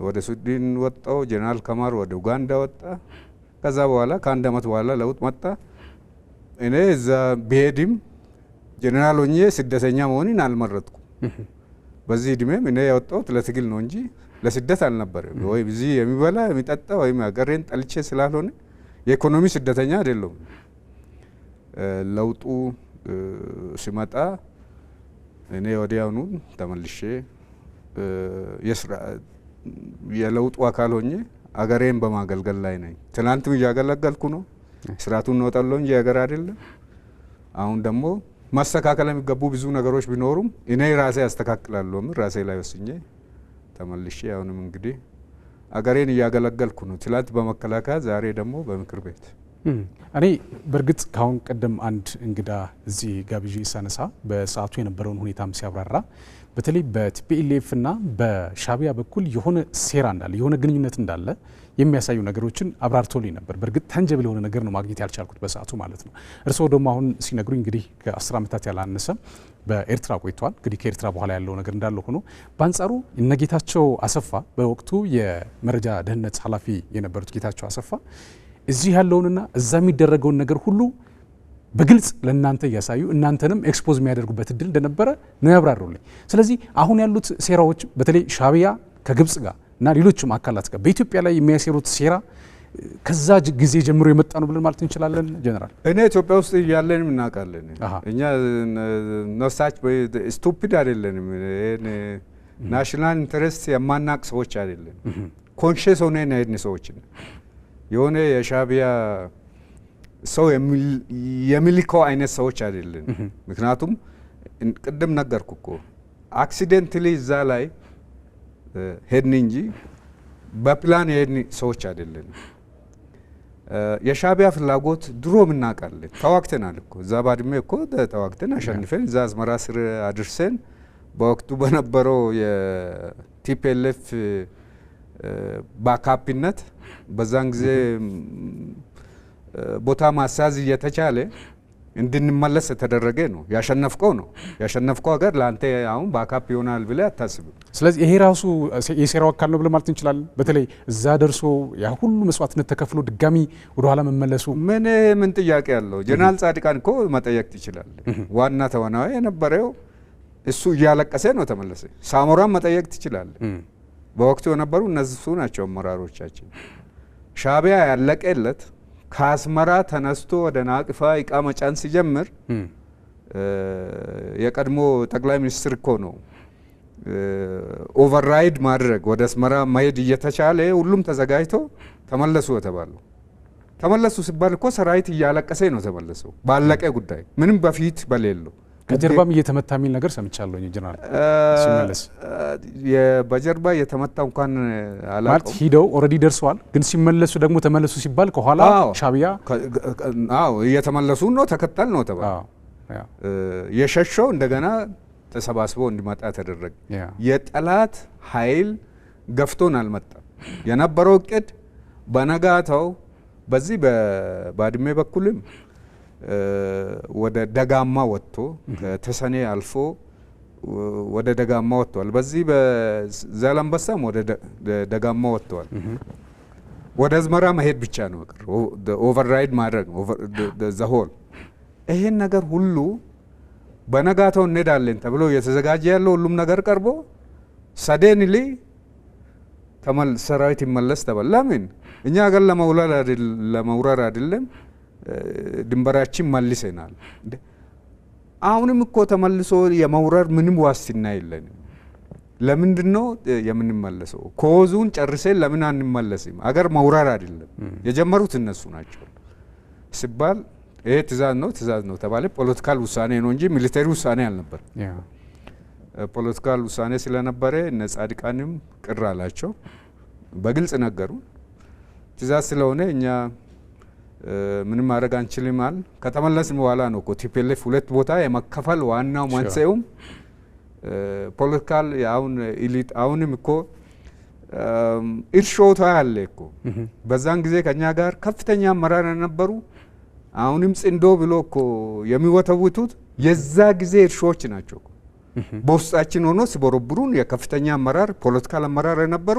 ወደ ስዊድን ወጣው። ጀነራል ከማር ወደ ኡጋንዳ ወጣ። ከዛ በኋላ ከአንድ አመት በኋላ ለውጥ መጣ። እኔ እዛ ብሄድም ጀነራል ሆኜ ስደተኛ መሆንን አልመረጥኩም። በዚህ እድሜም እኔ ያወጣሁት ለትግል ነው እንጂ ለስደት አልነበረም። ወይ እዚህ የሚበላ የሚጠጣ ወይም ሀገሬን ጠልቼ ስላልሆነ የኢኮኖሚ ስደተኛ አይደለሁም። ለውጡ ሲመጣ እኔ ወዲያውኑ ተመልሼ የለውጡ አካል ሆኜ አገሬን በማገልገል ላይ ነኝ። ትናንትም እያገለገልኩ ነው። ስርዓቱን እንወጣለሁ እንጂ ሀገር አይደለም። አሁን ደግሞ ማስተካከል የሚገቡ ብዙ ነገሮች ቢኖሩም እኔ ራሴ ያስተካክላለሁ። ራሴ ላይ ወስኜ ተመልሼ አሁንም እንግዲህ አገሬን እያገለገልኩ ነው። ትላንት በመከላከያ ዛሬ ደግሞ በምክር ቤት። እኔ በእርግጥ ካሁን ቀደም አንድ እንግዳ እዚህ ጋብዤ ሳነሳ በሰዓቱ የነበረውን ሁኔታም ሲያብራራ በተለይ በቲፒኤልኤፍ እና በሻቢያ በኩል የሆነ ሴራ እንዳለ የሆነ ግንኙነት እንዳለ የሚያሳዩ ነገሮችን አብራርቶልኝ ነበር። በእርግጥ ታንጀብል የሆነ ነገር ነው ማግኘት ያልቻልኩት በሰዓቱ ማለት ነው። እርስዎ ደግሞ አሁን ሲነግሩኝ እንግዲህ ከ10 ዓመታት ያላነሰ በኤርትራ ቆይተዋል። እንግዲህ ከኤርትራ በኋላ ያለው ነገር እንዳለ ሆኖ በአንጻሩ እነ ጌታቸው አሰፋ በወቅቱ የመረጃ ደህንነት ኃላፊ የነበሩት ጌታቸው አሰፋ እዚህ ያለውንና እዛ የሚደረገውን ነገር ሁሉ በግልጽ ለእናንተ እያሳዩ እናንተንም ኤክስፖዝ የሚያደርጉበት እድል እንደነበረ ነው ያብራሩልኝ። ስለዚህ አሁን ያሉት ሴራዎች በተለይ ሻቢያ ከግብጽ ጋር እና ሌሎችም አካላት ጋር በኢትዮጵያ ላይ የሚያሴሩት ሴራ ከዛ ጊዜ ጀምሮ የመጣ ነው ብለን ማለት እንችላለን። ጀነራል እኔ ኢትዮጵያ ውስጥ ያለንም እናውቃለን። እኛ ነሳች ስቱፒድ አይደለንም። ናሽናል ኢንተረስት የማናቅ ሰዎች አይደለን። ኮንሽስ ሆነን ያድን ሰዎች የሆነ የሻቢያ ሰው የሚልከው አይነት ሰዎች አይደለን። ምክንያቱም ቅድም ነገርኩ እኮ አክሲደንትሊ እዛ ላይ ሄድን እንጂ በፕላን የሄድን ሰዎች አይደለን። የሻቢያ ፍላጎት ድሮ እናውቃለን። ተዋግተናል እኮ እዛ ባድሜ እኮ ተዋግተን አሸንፈን እዛ አስመራ ስር አድርሰን በወቅቱ በነበረው የቲፒኤልኤፍ ባካፕነት በዛን ጊዜ ቦታ ማሳዝ እየተቻለ እንድንመለስ የተደረገ ነው። ያሸነፍከው ነው ያሸነፍከው ሀገር ለአንተ አሁን ባካፕ ይሆናል ብለህ አታስብም። ስለዚህ ይሄ ራሱ የሴራው አካል ነው ብለን ማለት እንችላለን። በተለይ እዛ ደርሶ ያ ሁሉ መስዋዕትነት ተከፍሎ ድጋሚ ወደ ኋላ መመለሱ ምን ጥያቄ አለው? ጀነራል ጻድቃን እኮ መጠየቅ ትችላለህ። ዋና ተዋናይ የነበረው እሱ እያለቀሰ ነው ተመለሰ። ሳሞራን መጠየቅ ትችላለህ። በወቅቱ የነበሩ እነሱ ናቸው አመራሮቻችን። ሻቢያ ያለቀለት ከአስመራ ተነስቶ ወደ ናቅፋ እቃ መጫን ሲጀምር የቀድሞ ጠቅላይ ሚኒስትር እኮ ነው ኦቨርራይድ ማድረግ ወደ አስመራ መሄድ እየተቻለ ሁሉም ተዘጋጅቶ ተመለሱ የተባለው። ተመለሱ ሲባል እኮ ሰራዊት እያለቀሰ ነው ተመለሰው ባለቀ ጉዳይ ምንም በፊት በሌለው ከጀርባም እየተመታ የሚል ነገር ሰምቻለሁ ጀነራል ሲመለስ በጀርባ እየተመታ እንኳን አላውቅም ማለት ሂደው ኦልሬዲ ደርሰዋል ግን ሲመለሱ ደግሞ ተመለሱ ሲባል ከኋላ ሻቢያ እየተመለሱ ነው ተከታል ነው ተባለ የሸሸው እንደገና ተሰባስቦ እንዲመጣ ተደረገ የጠላት ኃይል ገፍቶን አልመጣም የነበረው እቅድ በነጋታው በዚህ በባድሜ በኩልም ወደ ደጋማ ወጥቶ ከተሰኔ አልፎ ወደ ደጋማ ወጥቷል በዚህ በዛላምበሳም ወደ ደጋማ ወጥቷል ወደ አዝመራ መሄድ ብቻ ነው ኦቨርራይድ ማድረግ ዘሆል ይሄን ነገር ሁሉ በነጋታው እንሄዳለን ተብሎ እየተዘጋጀ ያለው ሁሉም ነገር ቀርቦ ሰደንሊ ሰራዊት ይመለስ ተባለ ለምን እኛ ሀገር ለመውረር አይደለም ድንበራችን መልሰናል አሁንም እኮ ተመልሶ የመውረር ምንም ዋስትና የለንም ለምንድነው የምንመለሰው ኮዙን ጨርሰን ለምን አንመለስም አገር መውረር አይደለም የጀመሩት እነሱ ናቸው ሲባል ይሄ ትእዛዝ ነው ተባለ ፖለቲካል ውሳኔ ነው እንጂ ሚሊታሪ ውሳኔ አልነበር ፖለቲካል ውሳኔ ስለነበረ እነ ጻድቃንም ቅር አላቸው በግልጽ ነገሩ ትእዛዝ ስለሆነ እኛ ምንም ማድረግ አንችልም አል ከተመለስን በኋላ ነው እኮ ቲፒኤልኤፍ ሁለት ቦታ የመከፈል ዋናው መንስኤውም ፖለቲካል አሁን ኢሊት አሁንም እኮ ኢርሾታ ያለ እኮ በዛን ጊዜ ከኛ ጋር ከፍተኛ አመራር ነበሩ አሁንም ጽንዶ ብሎ እኮ የሚወተውቱት የዛ ጊዜ እርሾች ናቸው በውስጣችን ሆኖ ሲቦረብሩን የከፍተኛ አመራር ፖለቲካል አመራር ነበሩ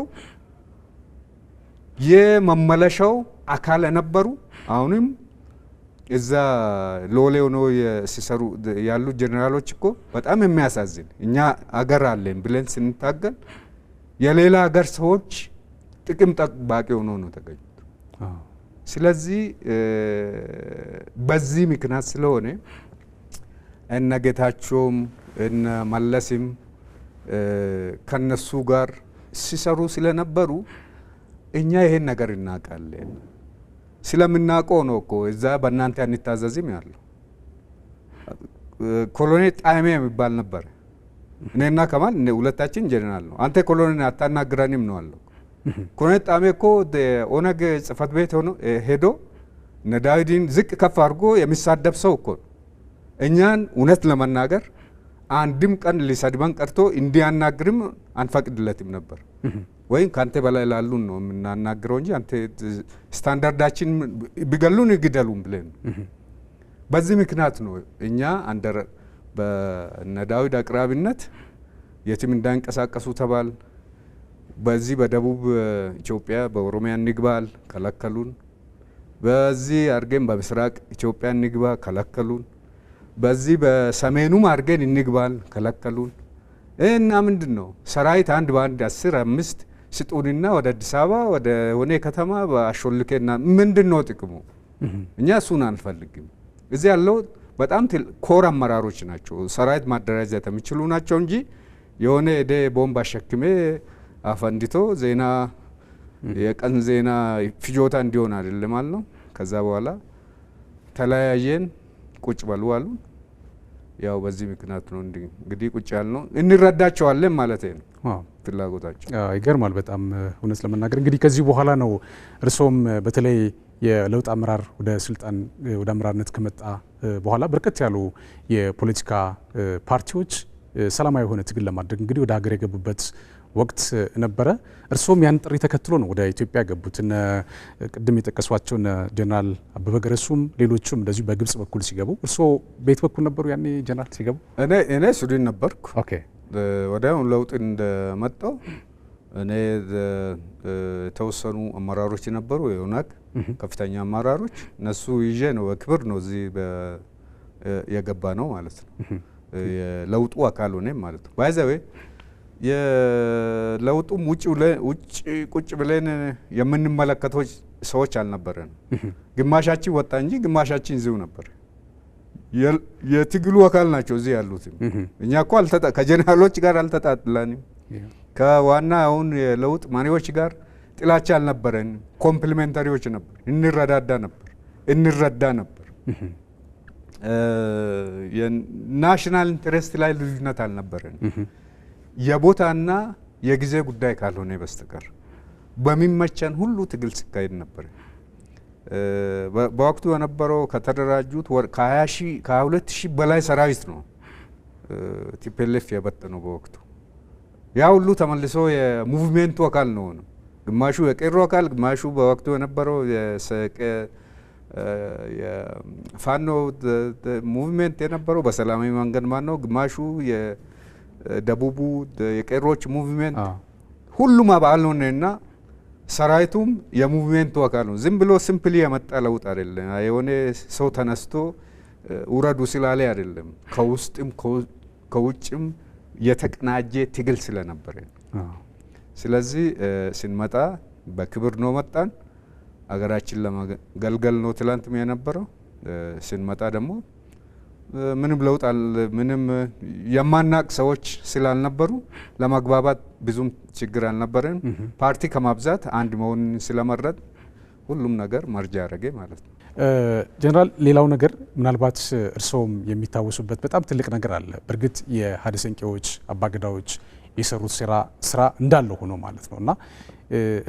የመመለሻው አካል ነበሩ አሁንም እዛ ሎሌ ሆኖ ሲሰሩ ያሉ ጀነራሎች እኮ በጣም የሚያሳዝን እኛ አገር አለን ብለን ስንታገል የሌላ አገር ሰዎች ጥቅም ጠባቂ ሆኖ ነው ተገኙት ስለዚህ በዚህ ምክንያት ስለሆነ እነ ጌታቸውም እነ መለስም ከነሱ ጋር ሲሰሩ ስለነበሩ እኛ ይሄን ነገር እናውቃለን ስለምናውቀው ነው እኮ እዛ በእናንተ አንታዘዝም ያለው ኮሎኔል ጣይሜ የሚባል ነበር እኔና ከማል ሁለታችን ጀነራል ነው አንተ ኮሎኔል አታናግረንም ነው አለው ኮሎኔል ጣይሜ እኮ ኦነግ ጽፈት ቤት ሆኖ ሄዶ ነዳዊድን ዝቅ ከፍ አድርጎ የሚሳደብ ሰው እኮ እኛን እውነት ለመናገር አንድም ቀን ሊሰድበን ቀርቶ እንዲያናግርም አንፈቅድለትም ነበር ወይም ካንተ በላይ ላሉን ነው የምናናግረው እንጂ አንተ ስታንዳርዳችን ቢገሉን ይግደሉን ብለን በዚህ ምክንያት ነው እኛ አንደር በነዳዊድ አቅራቢነት የትም እንዳንቀሳቀሱ ተባል በዚህ በደቡብ ኢትዮጵያ በኦሮሚያ ንግባል ከለከሉን በዚህ አርገን በምስራቅ ኢትዮጵያ ንግባ ከለከሉን በዚህ በሰሜኑም አርገን እንግባል ከለከሉን እና ምንድነው ሰራዊት አንድ ባንድ 10-5 ስጡንና ወደ አዲስ አበባ ወደ ሆነ ከተማ ባሾልከና ምንድነው ጥቅሙ እኛ እሱን አንፈልግም እዚህ ያለው በጣም ኮር አመራሮች ናቸው ሰራዊት ማደራጀት የሚችሉ ናቸው እንጂ የሆነ እደ ቦምብ አሸክሜ አፈንድቶ ዜና የቀን ዜና ፍጆታ እንዲሆን አይደለም ማለት ነው ከዛ በኋላ ተለያየን ቁጭ በሉ አሉ ያው በዚህ ምክንያት ነው እንግዲህ ቁጭ ያልነው እንረዳቸዋለን ማለት ነው ፍላጎታቸው ይገርማል በጣም እውነት ለመናገር እንግዲህ ከዚህ በኋላ ነው እርሶም በተለይ የለውጥ አመራር ወደ ስልጣን ወደ አመራርነት ከመጣ በኋላ በርከት ያሉ የፖለቲካ ፓርቲዎች ሰላማዊ የሆነ ትግል ለማድረግ እንግዲህ ወደ ሀገር የገቡበት ወቅት ነበረ እርሶም ያን ጥሪ ተከትሎ ነው ወደ ኢትዮጵያ ገቡት ቅድም የጠቀሷቸው ጀነራል አበበ ገረሱም ሌሎቹም እንደዚሁ በግብጽ በኩል ሲገቡ እርሶ ቤት በኩል ነበሩ ያኔ ጀነራል ሲገቡ እኔ ሱዳን ነበርኩ ኦኬ ወዲያው ለውጥ እንደመጣው እኔ ተወሰኑ አመራሮች ነበሩ የሆነክ ከፍተኛ አመራሮች እነሱ ይዤ ነው በክብር ነው እዚህ የገባ ነው ማለት ነው የለውጡ አካል ሆነ ማለት ነው ባይዘዌ የለውጡም ውጭ ቁጭ ብለን የምንመለከተው ሰዎች አልነበረን ግማሻችን ወጣ እንጂ ግማሻችን እዚሁ ነበር የትግሉ አካል ናቸው እዚህ ያሉት። እኛ እኮ ከጀነራሎች ጋር አልተጣላንም። ከዋና አሁን የለውጥ መሪዎች ጋር ጥላቻ አልነበረን። ኮምፕሊሜንታሪዎች ነበር፣ እንረዳ ነበር። የናሽናል ኢንትረስት ላይ ልዩነት አልነበረን የቦታና የጊዜ ጉዳይ ካልሆነ በስተቀር በሚመቸን ሁሉ ትግል ሲካሄድ ነበር። በወቅቱ የነበረው ከተደራጁት ከ22,000 በላይ ሰራዊት ነው ቲፒኤልኤፍ የበተነው በወቅቱ። ያ ሁሉ ተመልሶ የሙቭሜንቱ አካል ነው። ግማሹ የቄሮ አካል፣ ግማሹ በወቅቱ የነበረው የፋኖ ሙቭሜንት የነበረው በሰላማዊ መንገድ ነው። ግማሹ የደቡቡ የቄሮች ሙቭሜንት፣ ሁሉም አባል ሆነና ሰራዊቱም የሙቭሜንቱ አካል ነው። ዝም ብሎ ሲምፕሊ የመጣ ለውጥ አይደለም። የሆነ ሰው ተነስቶ ውረዱ ስላለ አይደለም። ከውስጥም ከውጭም የተቀናጀ ትግል ስለነበረ ስለዚህ ስንመጣ በክብር ነው መጣን። አገራችን ለመገልገል ነው ትላንትም የነበረው። ስንመጣ ደግሞ ምንም ለውጥ ምንም የማናቅ ሰዎች ስላልነበሩ ለማግባባት ብዙም ችግር አልነበረን። ፓርቲ ከማብዛት አንድ መሆን ስለመረጥ ሁሉም ነገር መርጃ ያደረገ ማለት ነው። ጀነራል፣ ሌላው ነገር ምናልባት እርስዎም የሚታወሱበት በጣም ትልቅ ነገር አለ። በእርግጥ የሀደ ሰንቄዎች አባገዳዎች የሰሩት ስራ እንዳለ ሆኖ ማለት ነው እና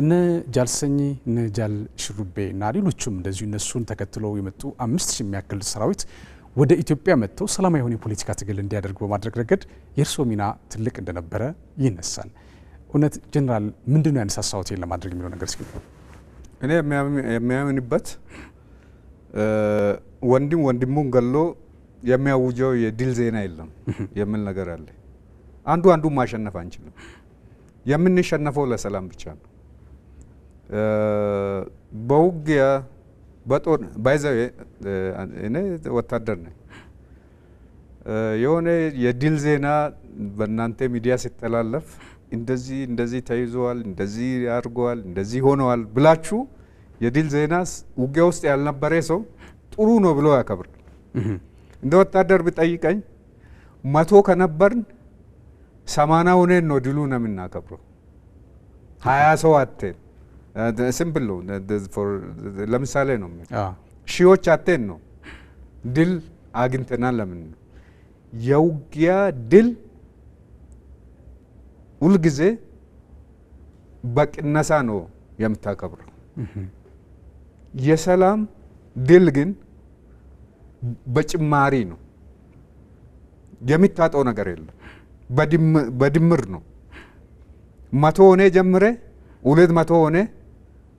እነ ጃልሰኝ እነ ጃል ሽሩቤ እና ሌሎቹም እንደዚሁ እነሱን ተከትለው የመጡ 5,000 የሚያክል ሰራዊት ወደ ኢትዮጵያ መጥተው ሰላማዊ የሆነ የፖለቲካ ትግል እንዲያደርጉ በማድረግ ረገድ የእርስዎ ሚና ትልቅ እንደነበረ ይነሳል። እውነት ጀነራል ምንድን ነው ያነሳሳዎት ይህን ለማድረግ የሚለው ነገር እስኪ? እኔ የሚያምንበት ወንድም ወንድሙን ገሎ የሚያውጀው የድል ዜና የለም የሚል ነገር አለ። አንዱን ማሸነፍ አንችልም። የምንሸነፈው ለሰላም ብቻ ነው። በውጊያ በጦር ባይዘው እኔ ወታደር ነኝ። የሆነ የድል ዜና በእናንተ ሚዲያ ሲተላለፍ እንደዚህ ተይዘዋል፣ እንደዚህ አድርገዋል፣ እንደዚህ ሆነዋል ብላችሁ የድል ዜና ውጊያ ውስጥ ያልነበረ ሰው ጥሩ ነው ብሎ ያከብራል። እንደ ወታደር ብጠይቀኝ 100 ከነበርን 80 ሆነን ነው ድሉ ነው የምናከብረው። 20 ሰው አተን ሲምፕል ነው። ለምሳሌ ነው ሺዎች አተን ነው ድል አግኝተናል። ለምን ነው የውጊያ ድል ሁልጊዜ በቅነሳ ነው የምታከብረው። የሰላም ድል ግን በጭማሪ ነው። የሚታጠው ነገር የለም። በድምር ነው። 100 ሆነ ጀምረ 200 ሆነ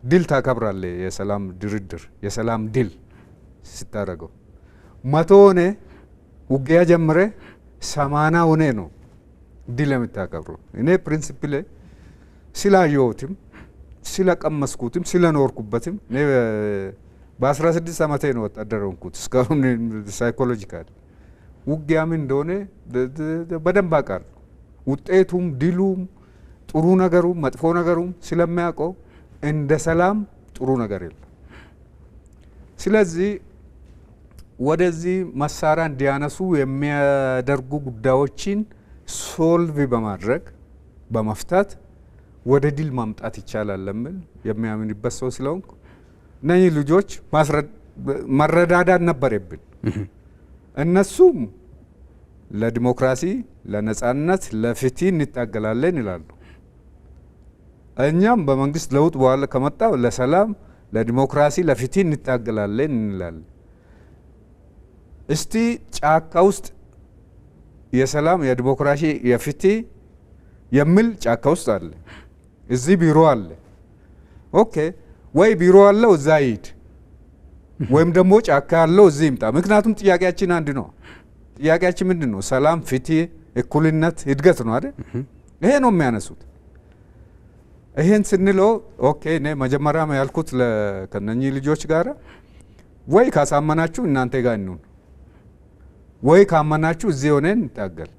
ድል ታከብራለ። የሰላም ድርድር የሰላም ድል ስታደርገው 100 ሆነ ውጊያ ጀምረ 80 ሆነ ነው ድል የምታከብረው። እኔ ፕሪንሲፕል ስላየሁትም ስለቀመስኩትም ስለኖርኩበትም እኔ በ16 ዓመቴ ነው ወታደር ሆንኩት። እስካሁን ሳይኮሎጂካል ውጊያ ምን እንደሆነ በደንብ አውቃለሁ። ውጤቱም ድሉም ጥሩ ነገሩም መጥፎ ነገሩም ስለሚያውቀው እንደ ሰላም ጥሩ ነገር የለም። ስለዚህ ወደዚህ መሳሪያ እንዲያነሱ የሚያደርጉ ጉዳዮችን ሶልቭ በማድረግ በመፍታት ወደ ድል ማምጣት ይቻላል ለምን የሚያምንበት ሰው ስለሆንኩ እነዚህ ልጆች መረዳዳት ነበረብን። እነሱም ለዲሞክራሲ፣ ለነጻነት፣ ለፍትህ እንታገላለን ይላሉ። እኛም በመንግስት ለውጥ በኋላ ከመጣው ለሰላም፣ ለዲሞክራሲ፣ ለፍትህ እንታገላለን እንላለን። እስቲ ጫካ ውስጥ የሰላም፣ የዲሞክራሲ፣ የፍትህ የሚል ጫካ ውስጥ አለ። እዚህ ቢሮ አለ። ኦኬ ወይ ቢሮ አለው እዛ ይሄድ ወይም ደግሞ ጫካ ያለው እዚህ ይምጣ። ምክንያቱም ጥያቄያችን አንድ ነው። ጥያቄያችን ምንድን ነው? ሰላም፣ ፍትህ፣ እኩልነት፣ እድገት ነው አይደል? ይሄ ነው የሚያነሱት። ይሄን ስንለው ኦኬ እኔ መጀመሪያ ያልኩት ከነኚህ ልጆች ጋር ወይ ካሳመናችሁ እናንተ ጋር እንሁን፣ ወይ ካመናችሁ እዚህ ሆነን እንታገል።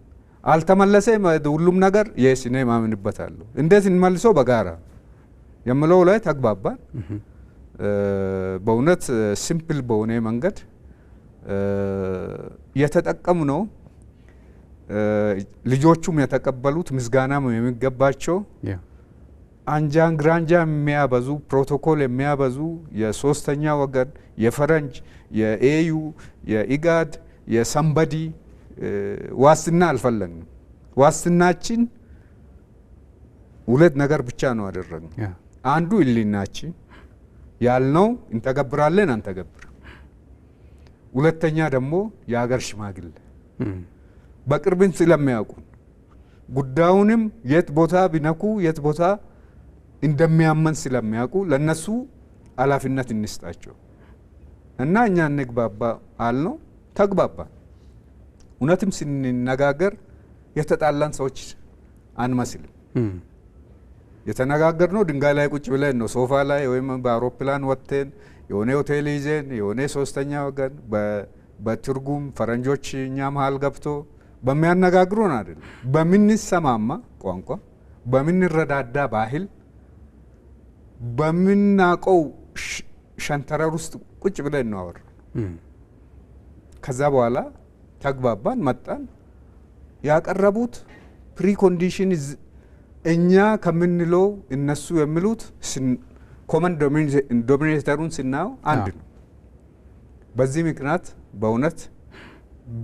አልተመለሰ ሁሉም ነገር የስ እኔ ማምንበታለሁ። እንዴት እንመልሰው በጋራ የምለው ላይ ተግባባን። በእውነት ሲምፕል በሆነ መንገድ የተጠቀምነው ልጆቹም የተቀበሉት ምስጋናም የሚገባቸው አንጃን ግራንጃ የሚያበዙ ፕሮቶኮል የሚያበዙ የሶስተኛ ወገን የፈረንጅ የኤዩ የኢጋድ የሰንበዲ ዋስትና አልፈለግንም። ዋስትናችን ሁለት ነገር ብቻ ነው አደረግነው። አንዱ ህሊናችን ያልነው እንተገብራለን አንተገብር። ሁለተኛ ደግሞ የሀገር ሽማግሌ በቅርብን ስለሚያውቁ ጉዳዩንም የት ቦታ ቢነኩ የት ቦታ እንደሚያመን ስለሚያውቁ ለነሱ ኃላፊነት እንስጣቸው እና እኛ እንግባባ አልነው። ተግባባን። እውነትም ስንነጋገር የተጣላን ሰዎች አንመስልም። የተነጋገርነው ድንጋይ ላይ ቁጭ ብለን ነው፣ ሶፋ ላይ ወይም በአውሮፕላን ወጥተን የሆነ ሆቴል ይዘን የሆነ ሶስተኛ ወገን በትርጉም ፈረንጆች እኛ መሀል ገብቶ በሚያነጋግሩን አይደለም። በምንሰማማ ቋንቋ በምንረዳዳ ባህል በምናቀው ሸንተረር ውስጥ ቁጭ ብለን ነው አወራን። ከዛ በኋላ ተግባባን፣ መጣን። ያቀረቡት ፕሪኮንዲሽን እኛ ከምንለው እነሱ የሚሉት ኮመን ዶሚኔተሩን ስናየው አንድ ነው። በዚህ ምክንያት በእውነት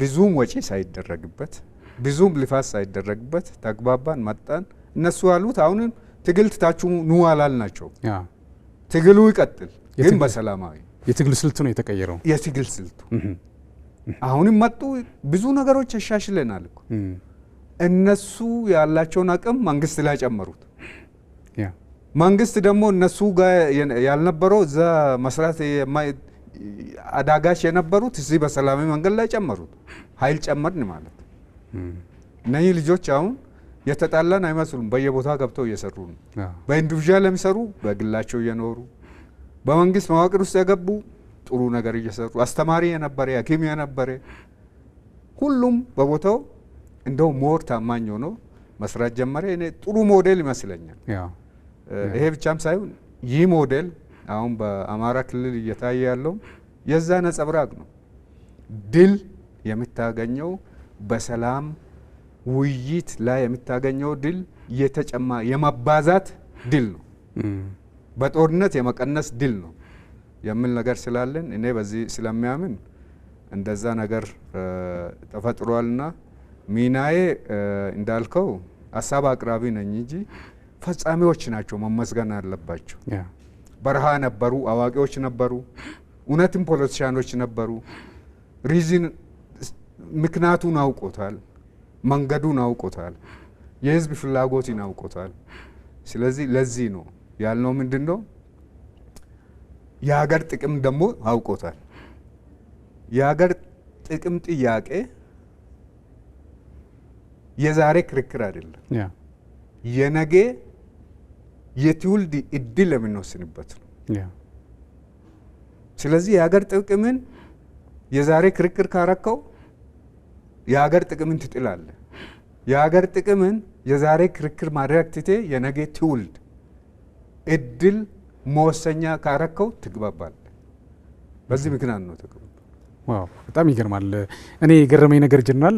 ብዙም ወጪ ሳይደረግበት ብዙም ልፋት ሳይደረግበት ተግባባን፣ መጣን። እነሱ ያሉት አሁንም ትግል ትታችሁ ኑ አላልናቸው። ትግሉ ይቀጥል፣ ግን በሰላማዊ የትግል ስልቱ ነው የተቀየረው። የትግል ስልቱ አሁንም መጡ። ብዙ ነገሮች ያሻሽለናል እኮ እነሱ ያላቸውን አቅም መንግስት ላይ ጨመሩት። መንግስት ደግሞ እነሱ ጋር ያልነበረው እዛ መስራት አዳጋች የነበሩት እዚህ በሰላማዊ መንገድ ላይ ጨመሩት። ኃይል ጨመርን ማለት ነው። እነዚህ ልጆች አሁን የተጣላን አይመስሉም። በየቦታ ገብተው እየሰሩ ነው። በኢንዲቪዥዋል የሚሰሩ በግላቸው እየኖሩ፣ በመንግስት መዋቅር ውስጥ የገቡ ጥሩ ነገር እየሰሩ፣ አስተማሪ የነበረ ሐኪም የነበረ ሁሉም በቦታው እንደው ሞር ታማኝ ሆኖ መስራት ጀመረ። እኔ ጥሩ ሞዴል ይመስለኛል። ይሄ ብቻም ሳይሆን ይህ ሞዴል አሁን በአማራ ክልል እየታየ ያለው የዛ ነጸብራቅ ነው። ድል የምታገኘው በሰላም ውይይት ላይ የምታገኘው ድል የመባዛት ድል ነው፣ በጦርነት የመቀነስ ድል ነው የሚል ነገር ስላለን እኔ በዚህ ስለሚያምን እንደዛ ነገር ተፈጥሯልና ሚናዬ እንዳልከው ሀሳብ አቅራቢ ነኝ እንጂ ፈጻሚዎች ናቸው መመስገን አለባቸው። በረሃ ነበሩ፣ አዋቂዎች ነበሩ፣ እውነትም ፖለቲሻኖች ነበሩ። ሪዝን ምክንያቱን አውቆታል፣ መንገዱን አውቆታል፣ የህዝብ ፍላጎትን አውቆታል። ስለዚህ ለዚህ ነው ያልነው ምንድነው የሀገር ጥቅም ደግሞ አውቆታል። የሀገር ጥቅም ጥያቄ የዛሬ ክርክር አይደለም፣ የነገ የትውልድ እድል የምንወስንበት ነው። ስለዚህ የሀገር ጥቅምን የዛሬ ክርክር ካረከው የሀገር ጥቅምን ትጥላለ። የሀገር ጥቅምን የዛሬ ክርክር ማድረግ ትቴ የነገ ትውልድ እድል መወሰኛ ካረከው ትግባባለ። በዚህ ምክንያት ነው ተቀበል። ዋው በጣም ይገርማል። እኔ የገረመኝ ነገር ጀነራል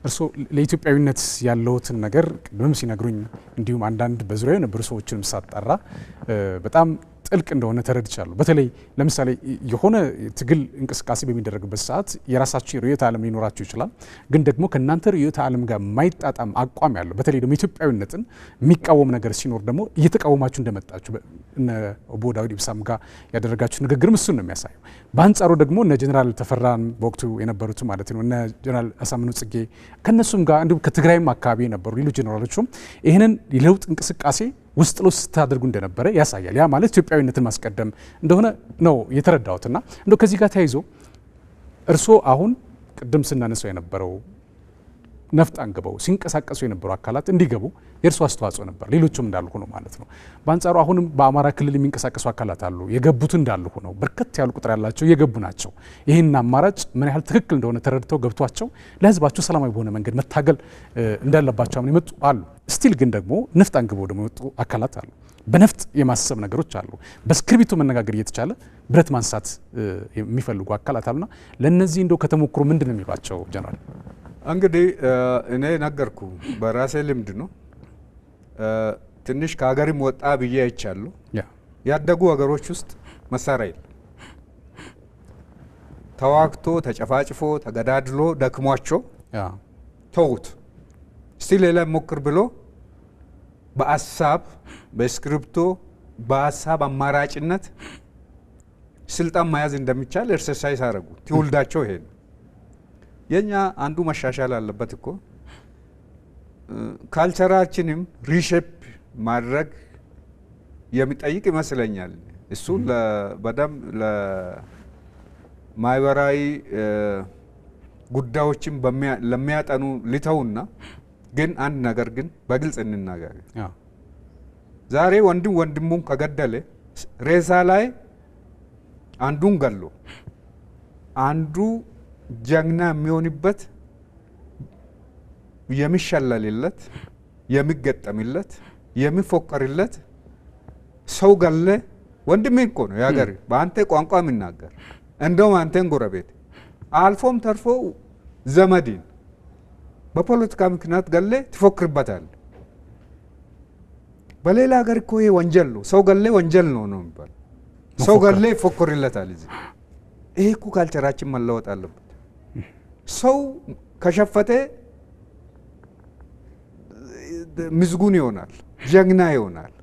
እርስዎ ለኢትዮጵያዊነት ያለውትን ነገር ቅድምም ሲነግሩኝ እንዲሁም አንዳንድ በዙሪያው የነበሩ ሰዎችንም ሳጣራ በጣም ጥልቅ እንደሆነ ተረድቻለሁ። በተለይ ለምሳሌ የሆነ ትግል እንቅስቃሴ በሚደረግበት ሰዓት የራሳቸው ርዕዮተ ዓለም ሊኖራቸው ይችላል። ግን ደግሞ ከእናንተ ርዕዮተ ዓለም ጋር የማይጣጣም አቋም ያለው በተለይ ደግሞ ኢትዮጵያዊነትን የሚቃወም ነገር ሲኖር ደግሞ እየተቃወማችሁ እንደመጣችሁ እነ ኦቦ ዳውድ ኢብሳም ጋር ያደረጋችሁ ንግግርም እሱን ነው የሚያሳየው። በአንጻሩ ደግሞ እነ ጀነራል ተፈራን በወቅቱ የነበሩት ማለት ነው እነ ጀነራል አሳምነው ጽጌ ከነሱም ጋር እንዲሁም ከትግራይም አካባቢ የነበሩ ሌሎች ጀነራሎችም ይህንን የለውጥ እንቅስቃሴ ውስጥ ለውስጥ ስታደርጉ እንደነበረ ያሳያል። ያ ማለት ኢትዮጵያዊነትን ማስቀደም እንደሆነ ነው የተረዳሁትና እንደው ከዚህ ጋር ተያይዞ እርስዎ አሁን ቅድም ስናነሳው የነበረው ነፍጥ አንግበው ሲንቀሳቀሱ የነበሩ አካላት እንዲገቡ የእርሱ አስተዋጽኦ ነበር። ሌሎችም እንዳሉ ሆኖ ማለት ነው። በአንጻሩ አሁንም በአማራ ክልል የሚንቀሳቀሱ አካላት አሉ። የገቡት እንዳሉ ሆነው በርከት ያሉ ቁጥር ያላቸው የገቡ ናቸው። ይህን አማራጭ ምን ያህል ትክክል እንደሆነ ተረድተው ገብቷቸው ለህዝባቸው ሰላማዊ በሆነ መንገድ መታገል እንዳለባቸው አሁን የመጡ አሉ። ስቲል ግን ደግሞ ነፍጥ አንግበው ደግሞ የወጡ አካላት አሉ። በነፍጥ የማሰብ ነገሮች አሉ። በእስክርቢቶ መነጋገር እየተቻለ ብረት ማንሳት የሚፈልጉ አካላት አሉና ለነዚህ እንደው ከተሞክሮ ምንድነው የሚሏቸው ጀነራል? እንግዲህ እኔ ነገርኩ በራሴ ልምድ ነው። ትንሽ ከሀገርም ወጣ ብዬ አይቻለሁ። ያደጉ ሀገሮች ውስጥ መሳሪያ የለም። ተዋግቶ ተጨፋጭፎ ተገዳድሎ ደክሟቸው ተውት እስቲ ሌላ ሞክር ብሎ በአሳብ በስክሪፕቶ በሀሳብ አማራጭነት ስልጣን መያዝ እንደሚቻል ኤክሰርሳይዝ አደረጉ። ትውልዳቸው ይሄ ነው። የኛ አንዱ መሻሻል አለበት እኮ ካልቸራችንም ሪሼፕ ማድረግ የሚጠይቅ ይመስለኛል። እሱ በደም ለማህበራዊ ጉዳዮችን ለሚያጠኑ ልተውና ግን አንድ ነገር ግን በግልጽ እንናገር። ዛሬ ወንድም ወንድሙን ከገደለ ሬሳ ላይ አንዱን ገሎ አንዱ ጀግና የሚሆንበት የሚሸለልለት የሚገጠምለት የሚፎከርለት ሰው ገለ ወንድሜ እኮ ነው ያገር በአንተ ቋንቋ የሚናገር እንደውም አንተን ጎረቤት አልፎም ተርፎ ዘመድን በፖለቲካ ምክንያት ገለ ትፎክርበታል። በሌላ ሀገር እኮ ይሄ ወንጀል ነው። ሰው ገለ ወንጀል ነው ነው የሚባል ሰው ገለ ይፎክርለታል። ይሄ እኮ ካልቸራችን መለወጥ አለበት። ሰው ከሸፈተ ምዝጉን ይሆናል፣ ጀግና ይሆናል።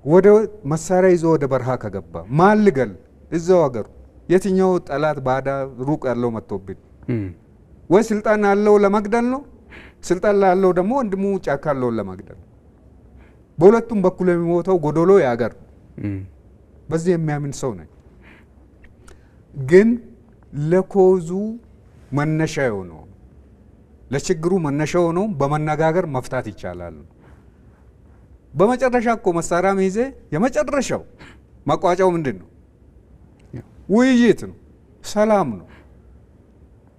ወደ መሳሪያ ይዞ ወደ በረሃ ከገባ ማን ልገል እዛው ሀገሩ የትኛው ጠላት ባዳ ሩቅ ያለው መጥቶብን ወይ ስልጣን ያለው ለመግደል ነው፣ ስልጣን ያለው ደግሞ ወንድሙ ጫካ ያለውን ለመግደል። በሁለቱም በኩል የሚሞተው ጎዶሎ ያገር። በዚህ የሚያምን ሰው ነኝ። ግን ለኮዙ መነሻ የሆነው ለችግሩ መነሻ የሆነው በመነጋገር መፍታት ይቻላል። በመጨረሻ እኮ መሳሪያ መይዜ የመጨረሻው መቋጫው ምንድን ነው? ውይይት ነው፣ ሰላም ነው።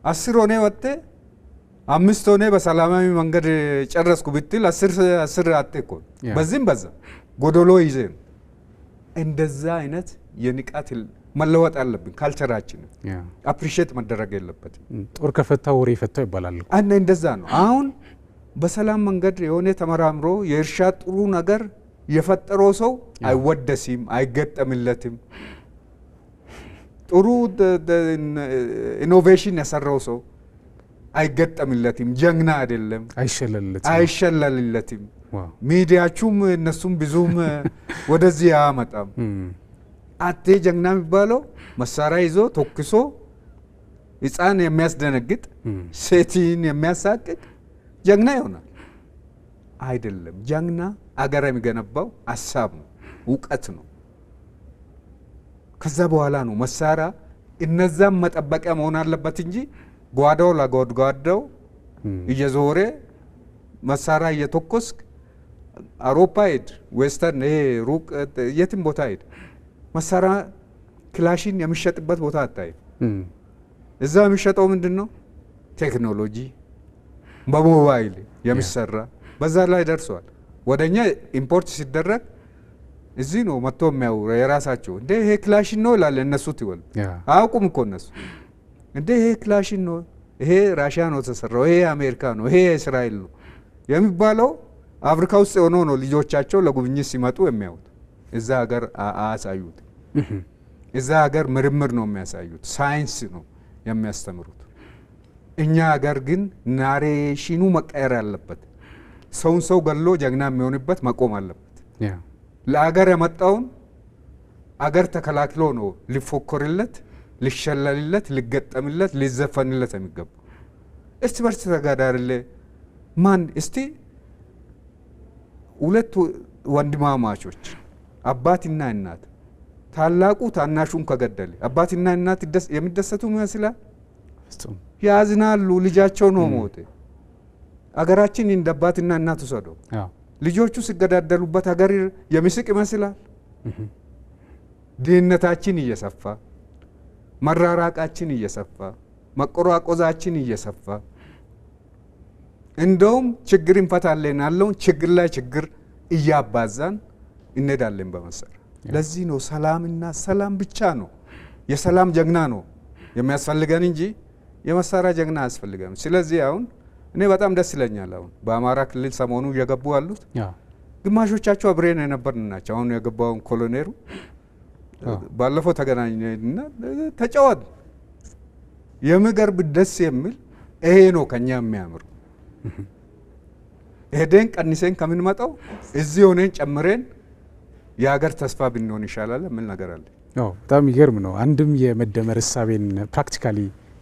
10 ሆነ ወጥተ 5 ሆነ በሰላማዊ መንገድ ጨረስኩ ብትል 10 አጥቆ በዚህም በዛ ጎዶሎ ይዜ ነው። እንደዛ አይነት የንቃት መለወጥ አለብን። ካልቸራችን አፕሪሺየት መደረግ የለበትም። ጦር ከፈታው ወሬ ፈታው ይባላል። እንደዛ ነው። አሁን በሰላም መንገድ የሆነ ተመራምሮ የእርሻ ጥሩ ነገር የፈጠረው ሰው አይወደስም፣ አይገጠምለትም። ጥሩ ኢኖቬሽን የሰራው ሰው አይገጠምለትም፣ ጀግና አይደለም፣ አይሸለልለትም። ሚዲያችሁም እነሱም ብዙም ወደዚህ አያመጣም። አቴ ጀግና የሚባለው መሳሪያ ይዞ ተኩሶ ሕፃን የሚያስደነግጥ ሴትን የሚያሳቅቅ ጀግና ይሆናል አይደለም። ጀግና አገር የሚገነባው ሀሳብ ነው፣ እውቀት ነው። ከዛ በኋላ ነው መሳሪያ እነዛም መጠበቂያ መሆን አለበት እንጂ ጓዳው ለጓዳው እየዞረ መሳሪያ እየተኮስክ አውሮፓ ሄድ ዌስተርን ይሄ ሩቅ የትም ቦታ ሄድ መሳሪያ ክላሽን የሚሸጥበት ቦታ አታይ። እዛ የሚሸጠው ምንድን ነው? ቴክኖሎጂ በሞባይል የሚሰራ በዛ ላይ ደርሷል። ወደኛ ኢምፖርት ሲደረግ እዚህ ነው መጥቶ የሚያውሩ የራሳቸው እንደ ይሄ ክላሽን ነው ይላል። እነሱ ትወል አያውቁም እኮ እነሱ እንደ ይሄ ክላሽን ነው፣ ይሄ ራሽያ ነው ተሰራው፣ ይሄ አሜሪካ ነው፣ ይሄ እስራኤል ነው የሚባለው አፍሪካ ውስጥ ሆኖ ነው ልጆቻቸው ለጉብኝት ሲመጡ የሚያዩት። እዛ ሀገር አያሳዩት። እዛ ሀገር ምርምር ነው የሚያሳዩት፣ ሳይንስ ነው የሚያስተምሩት። እኛ ሀገር ግን ናሬሽኑ መቀየር አለበት። ሰውን ሰው ገሎ ጀግና የሚሆንበት መቆም አለበት። ለአገር የመጣውን አገር ተከላክሎ ነው ሊፎከርለት፣ ሊሸለልለት፣ ሊገጠምለት፣ ሊዘፈንለት የሚገባው። እርስ በርስ ተጋዳርለ ማን እስቲ ሁለት ወንድማማቾች አባትና እናት ታላቁ ታናሹን ከገደለ አባትና እናት የሚደሰቱ ይመስላል? ያዝናሉ። ልጃቸው ነው ሞተ። አገራችን እንደባትና እናቱ ሰደው ልጆቹ ሲገዳደሉበት ሀገር የሚስቅ ይመስላል። ድህነታችን እየሰፋ መራራቃችን እየሰፋ መቆራቆዛችን እየሰፋ እንደውም ችግር እንፈታለን ያለውን ችግር ላይ ችግር እያባዛን እንሄዳለን በመሰራ። ለዚህ ነው ሰላምና ሰላም ብቻ ነው የሰላም ጀግና ነው የሚያስፈልገን እንጂ የመሳሪያ ጀግና አያስፈልገንም። ስለዚህ አሁን እኔ በጣም ደስ ይለኛል። አሁን በአማራ ክልል ሰሞኑ እየገቡ ያሉት ግማሾቻቸው አብሬን የነበርን ናቸው። አሁን የገባውን ኮሎኔሉ ባለፈው ተገናኘንና ተጫወት የሚገርም ደስ የሚል ይሄ ነው ከኛ የሚያምር። ሄደን ቀንሰን ከምንመጣው እዚህ ሆነን ጨምረን የሀገር ተስፋ ብንሆን ይሻላል ምን ነገር አለ። በጣም ይገርም ነው። አንድም የመደመር እሳቤን ፕራክቲካሊ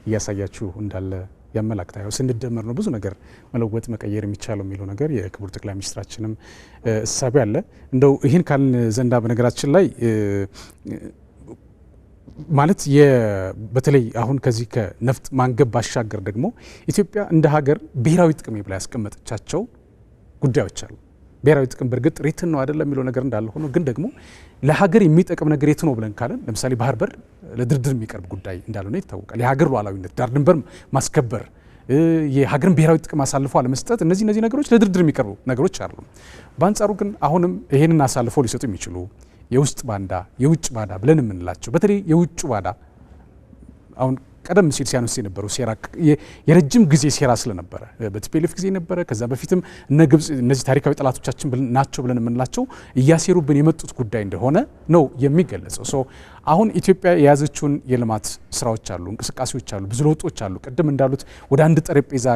እያሳያችሁ እንዳለ ያመላክታል። ስንደመር ነው ብዙ ነገር መለወጥ መቀየር የሚቻለው የሚለው ነገር የክቡር ጠቅላይ ሚኒስትራችንም እሳቤ አለ። እንደው ይህን ካልን ዘንዳ በነገራችን ላይ ማለት በተለይ አሁን ከዚህ ከነፍጥ ማንገብ ባሻገር ደግሞ ኢትዮጵያ እንደ ሀገር ብሔራዊ ጥቅም ብላ ያስቀመጠቻቸው ጉዳዮች አሉ። ብሔራዊ ጥቅም በእርግጥ ሬትን ነው አይደለም የሚለው ነገር እንዳለ ሆኖ ግን ደግሞ ለሀገር የሚጠቅም ነገር የት ነው ብለን ካለን ለምሳሌ ባህር በር ለድርድር የሚቀርብ ጉዳይ እንዳልሆነ ይታወቃል። የሀገር ሉዓላዊነት ዳር ድንበር ማስከበር፣ የሀገርን ብሔራዊ ጥቅም አሳልፎ አለመስጠት፣ እነዚህ ነገሮች ለድርድር የሚቀርቡ ነገሮች አሉ። በአንጻሩ ግን አሁንም ይሄንን አሳልፎ ሊሰጡ የሚችሉ የውስጥ ባንዳ የውጭ ባዳ ብለን የምንላቸው በተለይ የውጭ ባዳ አሁን ቀደም ሲል ሲያነሱ የነበረው ሴራ የረጅም ጊዜ ሴራ ስለነበረ በቲፒኤልኤፍ ጊዜ ነበረ። ከዛ በፊትም እነ ግብጽ እነዚህ ታሪካዊ ጠላቶቻችን ናቸው ብለን የምንላቸው እያሴሩብን የመጡት ጉዳይ እንደሆነ ነው የሚገለጸው። ሶ አሁን ኢትዮጵያ የያዘችውን የልማት ስራዎች አሉ፣ እንቅስቃሴዎች አሉ፣ ብዙ ለውጦች አሉ። ቅድም እንዳሉት ወደ አንድ ጠረጴዛ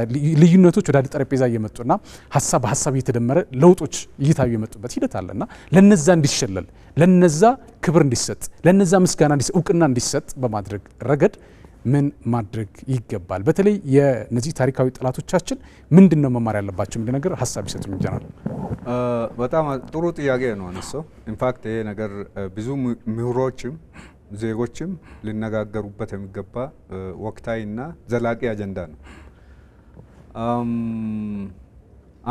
ልዩነቶች ወደ አንድ ጠረጴዛ እየመጡና ሀሳብ በሀሳብ እየተደመረ ለውጦች እየታዩ የመጡበት ሂደት አለና ለነዛ እንዲሸለል፣ ለነዛ ክብር እንዲሰጥ፣ ለነዛ ምስጋና እንዲሰጥ፣ እውቅና እንዲሰጥ በማድረግ ረገድ ምን ማድረግ ይገባል? በተለይ የነዚህ ታሪካዊ ጠላቶቻችን ምንድነው መማር ያለባቸው የሚል ነገር ሀሳብ ይሰጡ ይጀናል። በጣም ጥሩ ጥያቄ ነው አነሳው። ኢንፋክት ይሄ ነገር ብዙ ምሁሮችም ዜጎችም ሊነጋገሩበት የሚገባ ወቅታዊና ዘላቂ አጀንዳ ነው።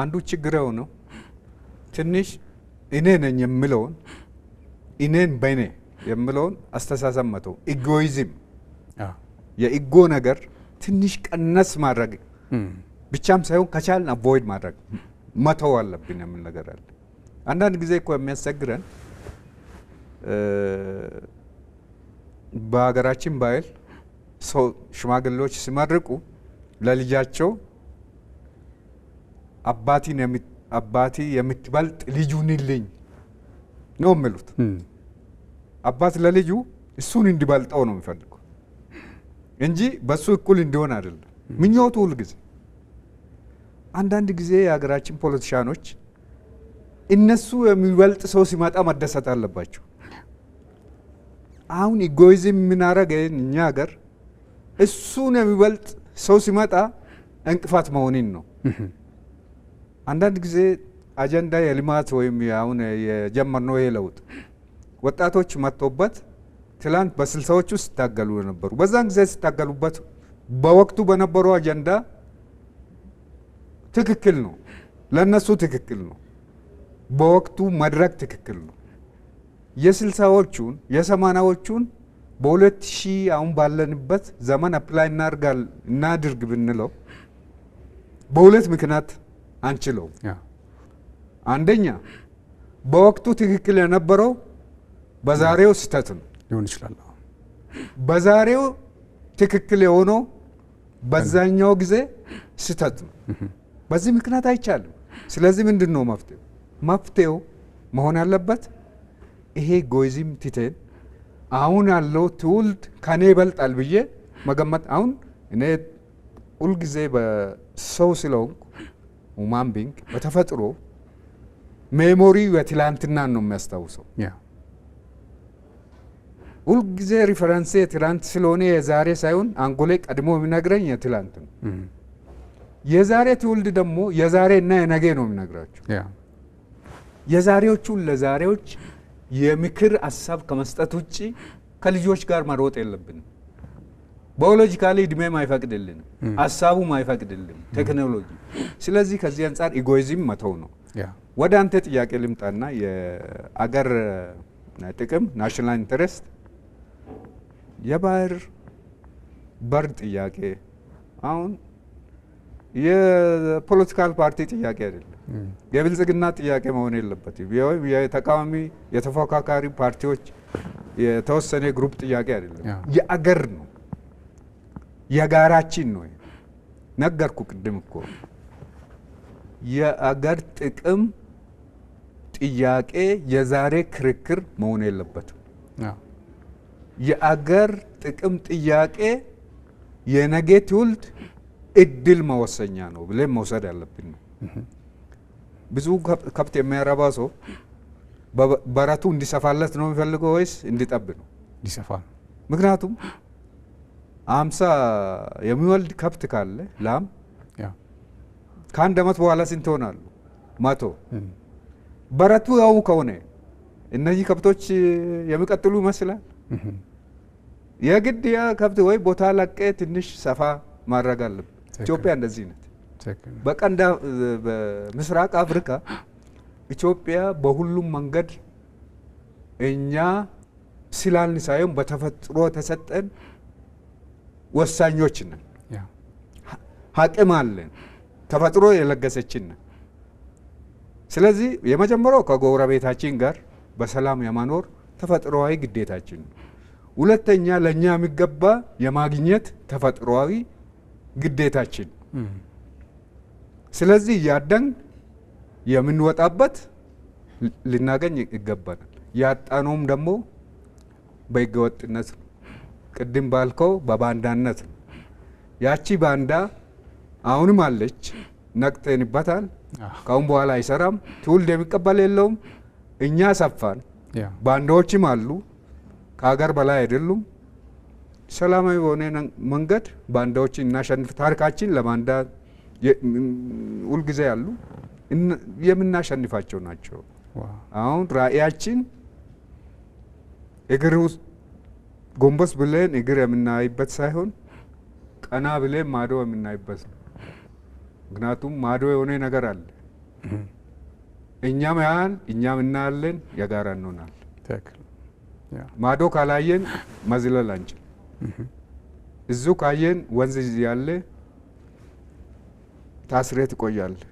አንዱ ችግር ነው ትንሽ እኔ ነኝ የምለውን እኔን በእኔ የምለውን አስተሳሰብ መተው ኢጎይዝም የኢጎ ነገር ትንሽ ቀነስ ማድረግ ብቻም ሳይሆን ከቻልን አቮይድ ማድረግ መተው አለብን የሚል ነገር አለ። አንዳንድ ጊዜ እኮ የሚያስቸግረን በሀገራችን ባህል ሰው ሽማግሌዎች ሲመርቁ ለልጃቸው አባቲ የምትበልጥ ልጁንልኝ ነው የሚሉት። አባት ለልጁ እሱን እንዲበልጠው ነው የሚፈልገው እንጂ በሱ እኩል እንዲሆን አይደለም ምኞቱ ሁል ጊዜ። አንዳንድ ጊዜ የሀገራችን ፖለቲሻኖች እነሱ የሚበልጥ ሰው ሲመጣ መደሰት አለባቸው። አሁን ኢጎይዝም የምናደርገን እኛ ሀገር እሱን የሚበልጥ ሰው ሲመጣ እንቅፋት መሆንን ነው። አንዳንድ ጊዜ አጀንዳ የልማት ወይም አሁን የጀመርነው ይሄ ለውጥ ወጣቶች መጥተውበት ትላንት በስልሳዎች ውስጥ ሲታገሉ ነበሩ። በዛን ጊዜ ሲታገሉበት በወቅቱ በነበረው አጀንዳ ትክክል ነው፣ ለነሱ ትክክል ነው፣ በወቅቱ መድረክ ትክክል ነው። የስልሳዎቹን የሰማናዎቹን በ2000 አሁን ባለንበት ዘመን አፕላይ እናድርግ ብንለው በሁለት ምክንያት አንችለው። አንደኛ በወቅቱ ትክክል የነበረው በዛሬው ስህተት ነው ሊሆን ይችላል። በዛሬው ትክክል የሆነው በዛኛው ጊዜ ስህተት ነው። በዚህ ምክንያት አይቻልም። ስለዚህ ምንድነው መፍትሄው? መፍትሄው መሆን ያለበት ይሄ ኢጎይዝም ትተን አሁን ያለው ትውልድ ከኔ ይበልጣል ብዬ መገመት። አሁን እኔ ሁል ጊዜ በሰው ስለሆንኩ ሁማን ቢንግ በተፈጥሮ ሜሞሪ የትላንትና ነው የሚያስታውሰው። ሁል ጊዜ ሪፈረንስ የትላንት ስለሆነ የዛሬ ሳይሆን አንጎሌ ቀድሞ የሚነግረኝ የትላንት ነው። የዛሬ ትውልድ ደግሞ የዛሬ እና የነገ ነው የሚነግራቸው። የዛሬዎቹን ለዛሬዎች የምክር ሀሳብ ከመስጠት ውጪ ከልጆች ጋር መሮጥ የለብንም። ባዮሎጂካሊ እድሜም አይፈቅድልንም፣ ሀሳቡም አይፈቅድልንም ቴክኖሎጂ። ስለዚህ ከዚህ አንጻር ኢጎይዝም መተው ነው። ወደ አንተ ጥያቄ ልምጣና የአገር ጥቅም ናሽናል ኢንተረስት የባህር በር ጥያቄ አሁን የፖለቲካል ፓርቲ ጥያቄ አይደለም፣ የብልጽግና ጥያቄ መሆን የለበትም። የተቃዋሚ የተፎካካሪ ፓርቲዎች የተወሰነ ግሩፕ ጥያቄ አይደለም፣ የአገር ነው፣ የጋራችን ነው። ነገርኩ ቅድም እኮ የአገር ጥቅም ጥያቄ የዛሬ ክርክር መሆን የለበትም። የአገር ጥቅም ጥያቄ የነገ ትውልድ እድል መወሰኛ ነው ብለን መውሰድ ያለብን ነው። ብዙ ከብት የሚያረባ ሰው በረቱ እንዲሰፋለት ነው የሚፈልገው ወይስ እንዲጠብ ነው? እንዲሰፋ። ምክንያቱም 50 የሚወልድ ከብት ካለ ላም ከአንድ ዓመት በኋላ ስንት ይሆናሉ? 100። በረቱ ያው ከሆነ እነዚህ ከብቶች የሚቀጥሉ ይመስላል። የግድ ያ ከብት ወይ ቦታ ለቀ ትንሽ ሰፋ ማድረግ አለብን። ኢትዮጵያ እንደዚህ ነች። በምስራቅ አፍሪካ ኢትዮጵያ በሁሉም መንገድ እኛ ስላልን ሳይሆን በተፈጥሮ ተሰጠን ወሳኞች ነን። አቅም አለን፣ ተፈጥሮ የለገሰችን ነን። ስለዚህ የመጀመሪያው ከጎረቤታችን ጋር በሰላም የማኖር ተፈጥሯዊ ግዴታችን ነው። ሁለተኛ ለኛ የሚገባ የማግኘት ተፈጥሯዊ ግዴታችን። ስለዚህ ያደን የምንወጣበት ልናገኝ ይገባናል። ያጣነውም ደግሞ በህገወጥነት ነው። ቅድም ባልከው በባንዳነት ነው። ያቺ ባንዳ አሁንም አለች፣ ነቅተንበታል። ካሁን በኋላ አይሰራም። ትውልድ የሚቀበል የለውም። እኛ ሰፋን፣ ባንዳዎችም አሉ፣ ከሀገር በላይ አይደሉም። ሰላማዊ በሆነ መንገድ ባንዳዎችን እናሸንፍ። ታሪካችን ለባንዳ ሁልጊዜ ያሉ የምናሸንፋቸው ናቸው። አሁን ራእያችን እግር ውስጥ ጎንበስ ብለን እግር የምናይበት ሳይሆን ቀና ብለን ማዶ የምናይበት ነው። ምክንያቱም ማዶ የሆነ ነገር አለ። እኛም ያህል እኛም እናያለን፣ የጋራ እንሆናለን። ማዶ ካላየን መዝለል አንችል። እዙ ካየን ወንዝ ያለ ታስሬ ትቆያለህ።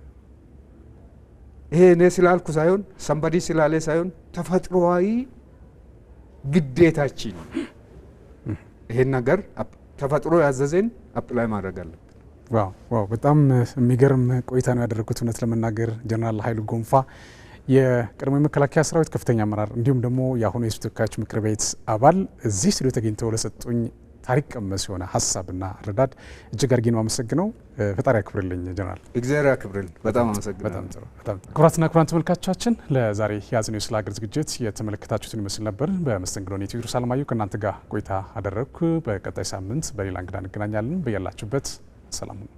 ይሄ እኔ ስላልኩ ሳይሆን ሰንበዲ ስላለ ሳይሆን ተፈጥሯዊ ግዴታችን። ይሄን ነገር ተፈጥሮ ያዘዘን አፕላይ ማድረግ አለብን። ዋው በጣም የሚገርም ቆይታ ነው ያደረኩት። እውነት ለመናገር ጀነራል ኃይሉ ጎንፋ የቀድሞ የመከላከያ ሰራዊት ከፍተኛ አመራር እንዲሁም ደግሞ የአሁኑ የሕዝብ ተወካዮች ምክር ቤት አባል እዚህ ስቱዲዮ ተገኝተው ለሰጡኝ ታሪክ ቀመስ የሆነ ሀሳብና ረዳድ እጅግ አድርጌ ነው አመሰግነው። ፈጣሪ ያክብርልኝ ጀነራል። እግዚአብሔር ያክብርልኝ። በጣም አመሰግናለሁ። በጣም ጥሩ። ክቡራትና ክቡራን ተመልካቾቻችን ለዛሬ የያዝነው ስለ ሀገር ዝግጅት የተመለከታችሁትን ይመስል ነበር። በመስተንግዶ ነው ቴዎድሮስ አለማየሁ ከእናንተ ጋር ቆይታ አደረግኩ። በቀጣይ ሳምንት በሌላ እንግዳ እንገናኛለን። በያላችሁበት ሰላም ሁኑ።